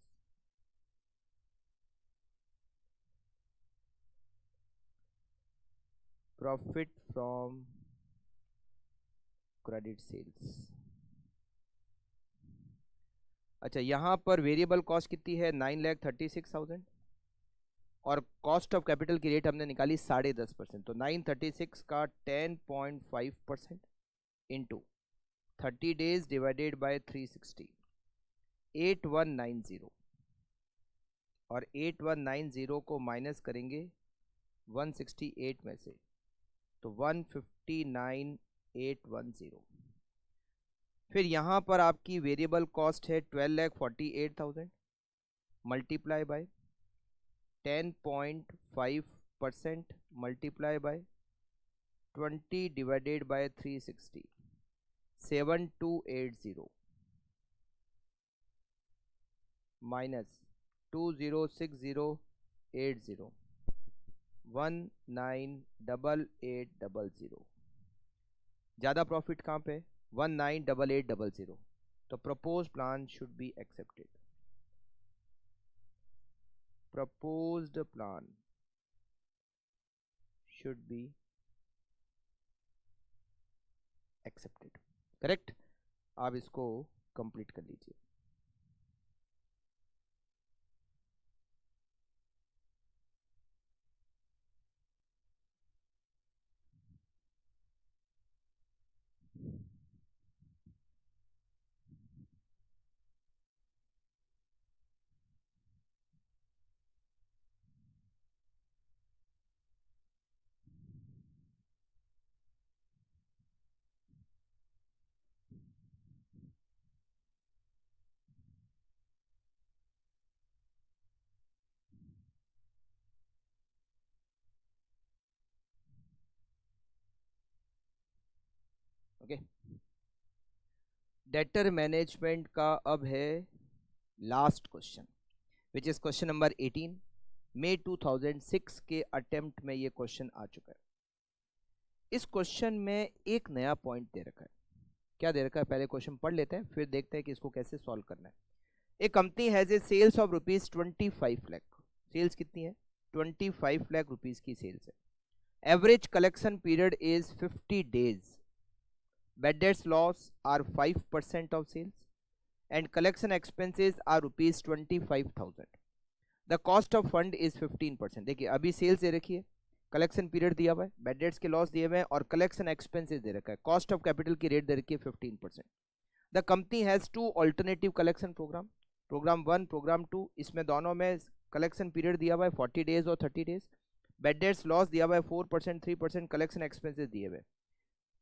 Profit from credit sales. अच्छा, यहां पर वेरिएबल कॉस्ट कितनी है? 9,36,000, और कॉस्ट ऑफ कैपिटल की रेट हमने निकाली 10.5%। तो 936 का 10.5% इंटू 30 डेज डिवाइडेड बाय 360, 8190। और 8190 को माइनस करेंगे 168 में से, तो 159,810। फिर यहाँ पर आपकी वेरिएबल कॉस्ट है 12,48,000 multiply by 10.5% multiply by 20 divided by 360, 7280 minus 206080 198800। ज़्यादा प्रॉफिट कहाँ पे? 198800। तो propose plan should be accepted. Proposed plan should be accepted. Correct. आप इसको कंप्लीट कर लीजिए। ओके, डेटर मैनेजमेंट का अब है last question, which is question number 18। मई 2006 के अटेम्प्ट में ये क्वेश्चन आ चुका है। इस क्वेश्चन में एक नया पॉइंट दे रखा है। क्या दे रखा है? पहले क्वेश्चन पढ़ लेते हैं, फिर देखते हैं कि इसको कैसे सॉल्व करना है। A company has a sales of rupees 25 lakh. Sales कितनी है? 25 लाख रुपीज की सेल्स है। Average collection period is 50 days. Bad debts loss are 5% of sales and collection expenses are rupees 25,000. The cost of fund is 15%. देखिए अभी sales दे रखी है, collection period दिया हुआ है, बैड डेट्स के लॉस दिए हुए हैं और कलेक्शन एक्सपेंसेस दे रखा है। कॉस्ट ऑफ कैपिटल की रेट दे रखी है 15%। The company has two alternative collection program, program 1, program 2। इसमें दोनों में कलेक्शन पीरियड दिया हुआ है 40 days और 30 days। बैड डेट्स लॉस दिया हुआ है 4%, 3%, कलेक्शन एक्सपेंसेस दिए हुए।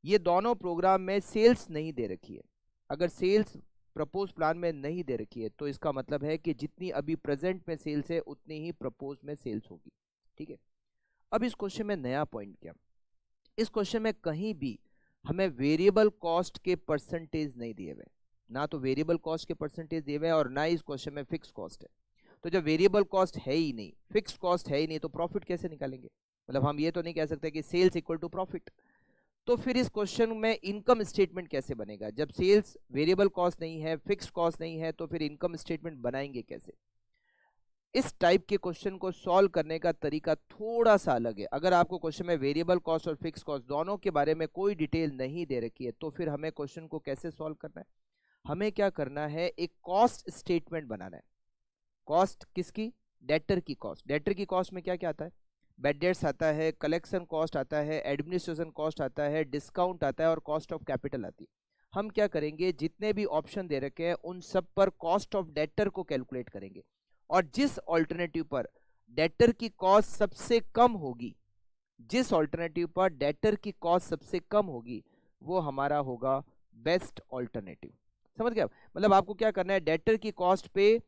ये दोनों प्रोग्राम में सेल्स नहीं दे रखी है। अगर सेल्स प्रपोज प्लान में नहीं दे रखी है तो इसका मतलब है कि जितनी अभी प्रेजेंट में सेल्स है उतनी ही प्रपोज में सेल्स होगी। ठीक है। अब इस क्वेश्चन में नया पॉइंट क्या? इस क्वेश्चन में कहीं भी हमें वेरिएबल कॉस्ट के परसेंटेज नहीं दिए हुए, ना तो वेरिएबल कॉस्ट के परसेंटेज दिए हुए और ना इस क्वेश्चन में फिक्स कॉस्ट है। तो जब वेरिएबल कॉस्ट है ही नहीं, फिक्स कॉस्ट है ही नहीं, तो प्रॉफिट कैसे निकालेंगे? मतलब हम ये तो नहीं कह सकते कि सेल्स इक्वल टू प्रॉफिट। तो फिर इस क्वेश्चन में इनकम स्टेटमेंट कैसे बनेगा? जब सेल्स वेरिएबल कॉस्ट नहीं है, फिक्स्ड कॉस्ट नहीं है, तो फिर इनकम स्टेटमेंट बनाएंगे कैसे? इस टाइप के क्वेश्चन को सॉल्व करने का तरीका थोड़ा सा अलग है। अगर आपको क्वेश्चन में वेरिएबल कॉस्ट और फिक्स कॉस्ट दोनों के बारे में कोई डिटेल नहीं दे रखी है तो फिर हमें क्वेश्चन को कैसे सॉल्व करना है? हमें क्या करना है? एक कॉस्ट स्टेटमेंट बनाना है। कॉस्ट किसकी? डेटर की कॉस्ट। डेटर की कॉस्ट में क्या क्या आता है? बैड डेट्स आता है, कलेक्शन कॉस्ट आता है, एडमिनिस्ट्रेशन कॉस्ट आता है, डिस्काउंट आता है और कॉस्ट ऑफ कैपिटल आती है। हम क्या करेंगे? जितने भी ऑप्शन दे रखे हैं उन सब पर कॉस्ट ऑफ डेटर को कैलकुलेट करेंगे और जिस ऑल्टरनेटिव पर डेटर की कॉस्ट सबसे कम होगी, जिस ऑल्टरनेटिव पर डेटर की कॉस्ट सबसे कम होगी वो हमारा होगा बेस्ट ऑल्टरनेटिव। समझ गए? मतलब आपको क्या करना है? डेटर की कॉस्ट पे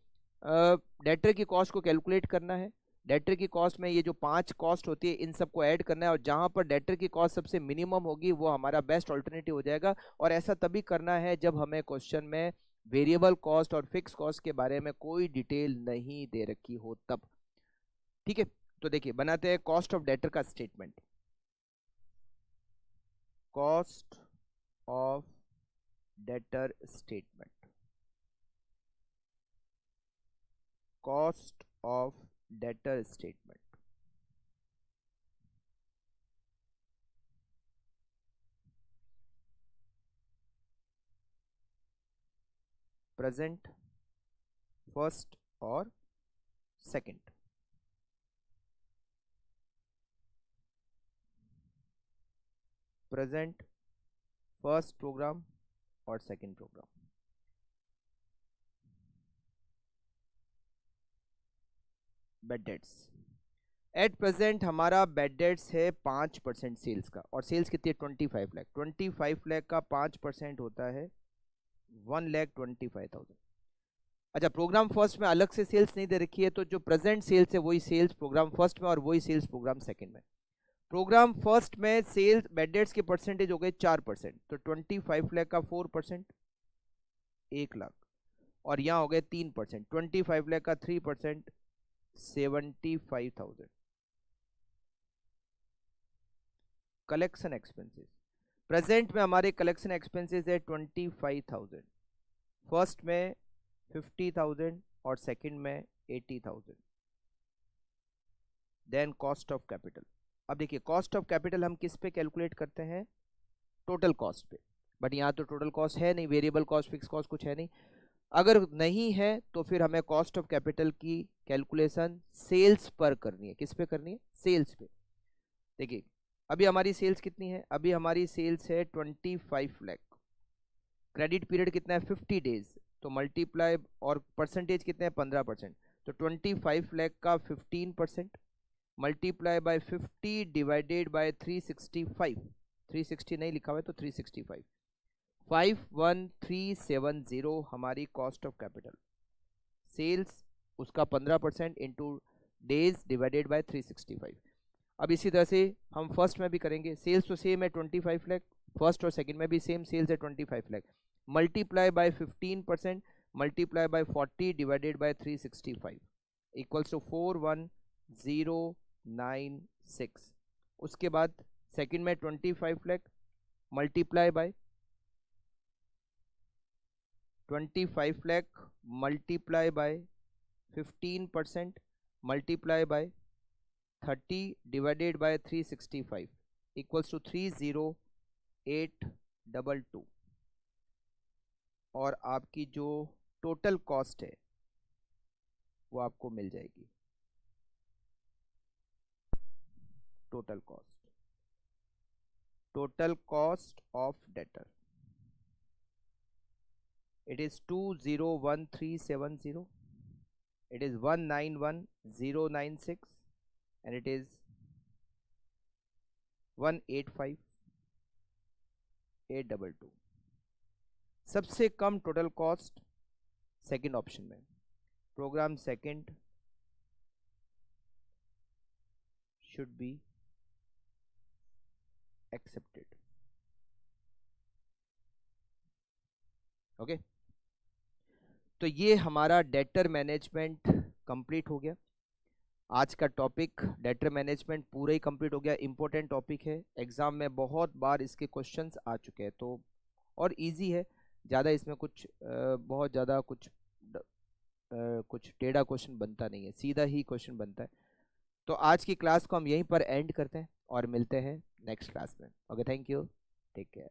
डेटर की कॉस्ट को कैलकुलेट करना है। डेटर की कॉस्ट में ये जो 5 कॉस्ट होती है इन सबको ऐड करना है और जहां पर डेटर की कॉस्ट सबसे मिनिमम होगी वो हमारा बेस्ट ऑल्टरनेटिव हो जाएगा। और ऐसा तभी करना है जब हमें क्वेश्चन में वेरिएबल कॉस्ट और फिक्स कॉस्ट के बारे में कोई डिटेल नहीं दे रखी हो तब। ठीक है, तो देखिए बनाते हैं कॉस्ट ऑफ डेटर का statement. Cost of debtor statement. Cost of debtor statement. Present, first और सेकंड। प्रेजेंट, फर्स्ट प्रोग्राम और second program. Bad debts. At present हमारा बैड डेट्स है 5% सेल्स का और सेल्स कितनी है? 25 लाख। 25 लाख का 5% होता है 1,25,000। अच्छा, प्रोग्राम फर्स्ट में अलग से सेल्स नहीं दे रखी है, तो जो प्रेजेंट सेल्स है वही सेल्स प्रोग्राम फर्स्ट में और वही सेल्स प्रोग्राम सेकंड में। प्रोग्राम फर्स्ट में सेल्स बेड डेट्स के परसेंटेज हो गए 4%, तो 25 लाख का 4%, 1 लाख। और यहाँ हो गए 3%, 25 लाख का 3%, 75,000। कलेक्शन एक्सपेंसेस प्रेजेंट में हमारे कलेक्शन एक्सपेंसेस है 25,000, फर्स्ट में 50,000 और सेकंड में 80,000। Then cost of capital. अब देखिए कॉस्ट ऑफ कैपिटल हम किस पे कैलकुलेट करते हैं, टोटल कॉस्ट पे, बट यहाँ तो टोटल कॉस्ट है नहीं, वेरिएबल कॉस्ट फिक्स कॉस्ट कुछ है नहीं। अगर नहीं है तो फिर हमें कॉस्ट ऑफ कैपिटल की कैलकुलेशन सेल्स पर करनी है। किस पे करनी है, सेल्स पे। देखिए अभी हमारी सेल्स कितनी है, अभी हमारी सेल्स है 25 लाख, क्रेडिट पीरियड कितना है 50 डेज, तो मल्टीप्लाई, और परसेंटेज कितने हैं 15%, तो 25 लाख का 15% मल्टीप्लाई बाय 50 डिवाइडेड बाय 365, 360 नहीं लिखा हुआ है तो 365, 51370 हमारी कॉस्ट ऑफ कैपिटल। सेल्स उसका 15% इंटू डेज डिवाइडेड बाय 365। अब इसी तरह से हम फर्स्ट में भी करेंगे, सेल्स तो सेम है 25 लाख, फर्स्ट और सेकंड में भी सेम सेल्स है 25 lakh, multiply by 15% multiply by 40 divided by 365 equals to 41096। उसके बाद सेकंड में 25 lakh multiply by 25 lakh multiply by 15% multiply by 30 divided by 365 equals to 30822। और आपकी जो टोटल कॉस्ट है वो आपको मिल जाएगी। Total cost of debtor, it is 201370, it is 191096, and it is 185822। सबसे कम टोटल कॉस्ट सेकंड ऑप्शन में, program second should be accepted. Okay, तो ये हमारा डेटर मैनेजमेंट कंप्लीट हो गया। आज का टॉपिक डेटर मैनेजमेंट पूरा ही कंप्लीट हो गया। इंपॉर्टेंट टॉपिक है, एग्जाम में बहुत बार इसके क्वेश्चंस आ चुके हैं, तो और इजी है, ज़्यादा इसमें कुछ बहुत ज़्यादा कुछ टेढ़ा क्वेश्चन बनता नहीं है, सीधा ही क्वेश्चन बनता है। तो आज की क्लास को हम यहीं पर एंड करते हैं और मिलते हैं नेक्स्ट क्लास में। Okay, thank you, take care.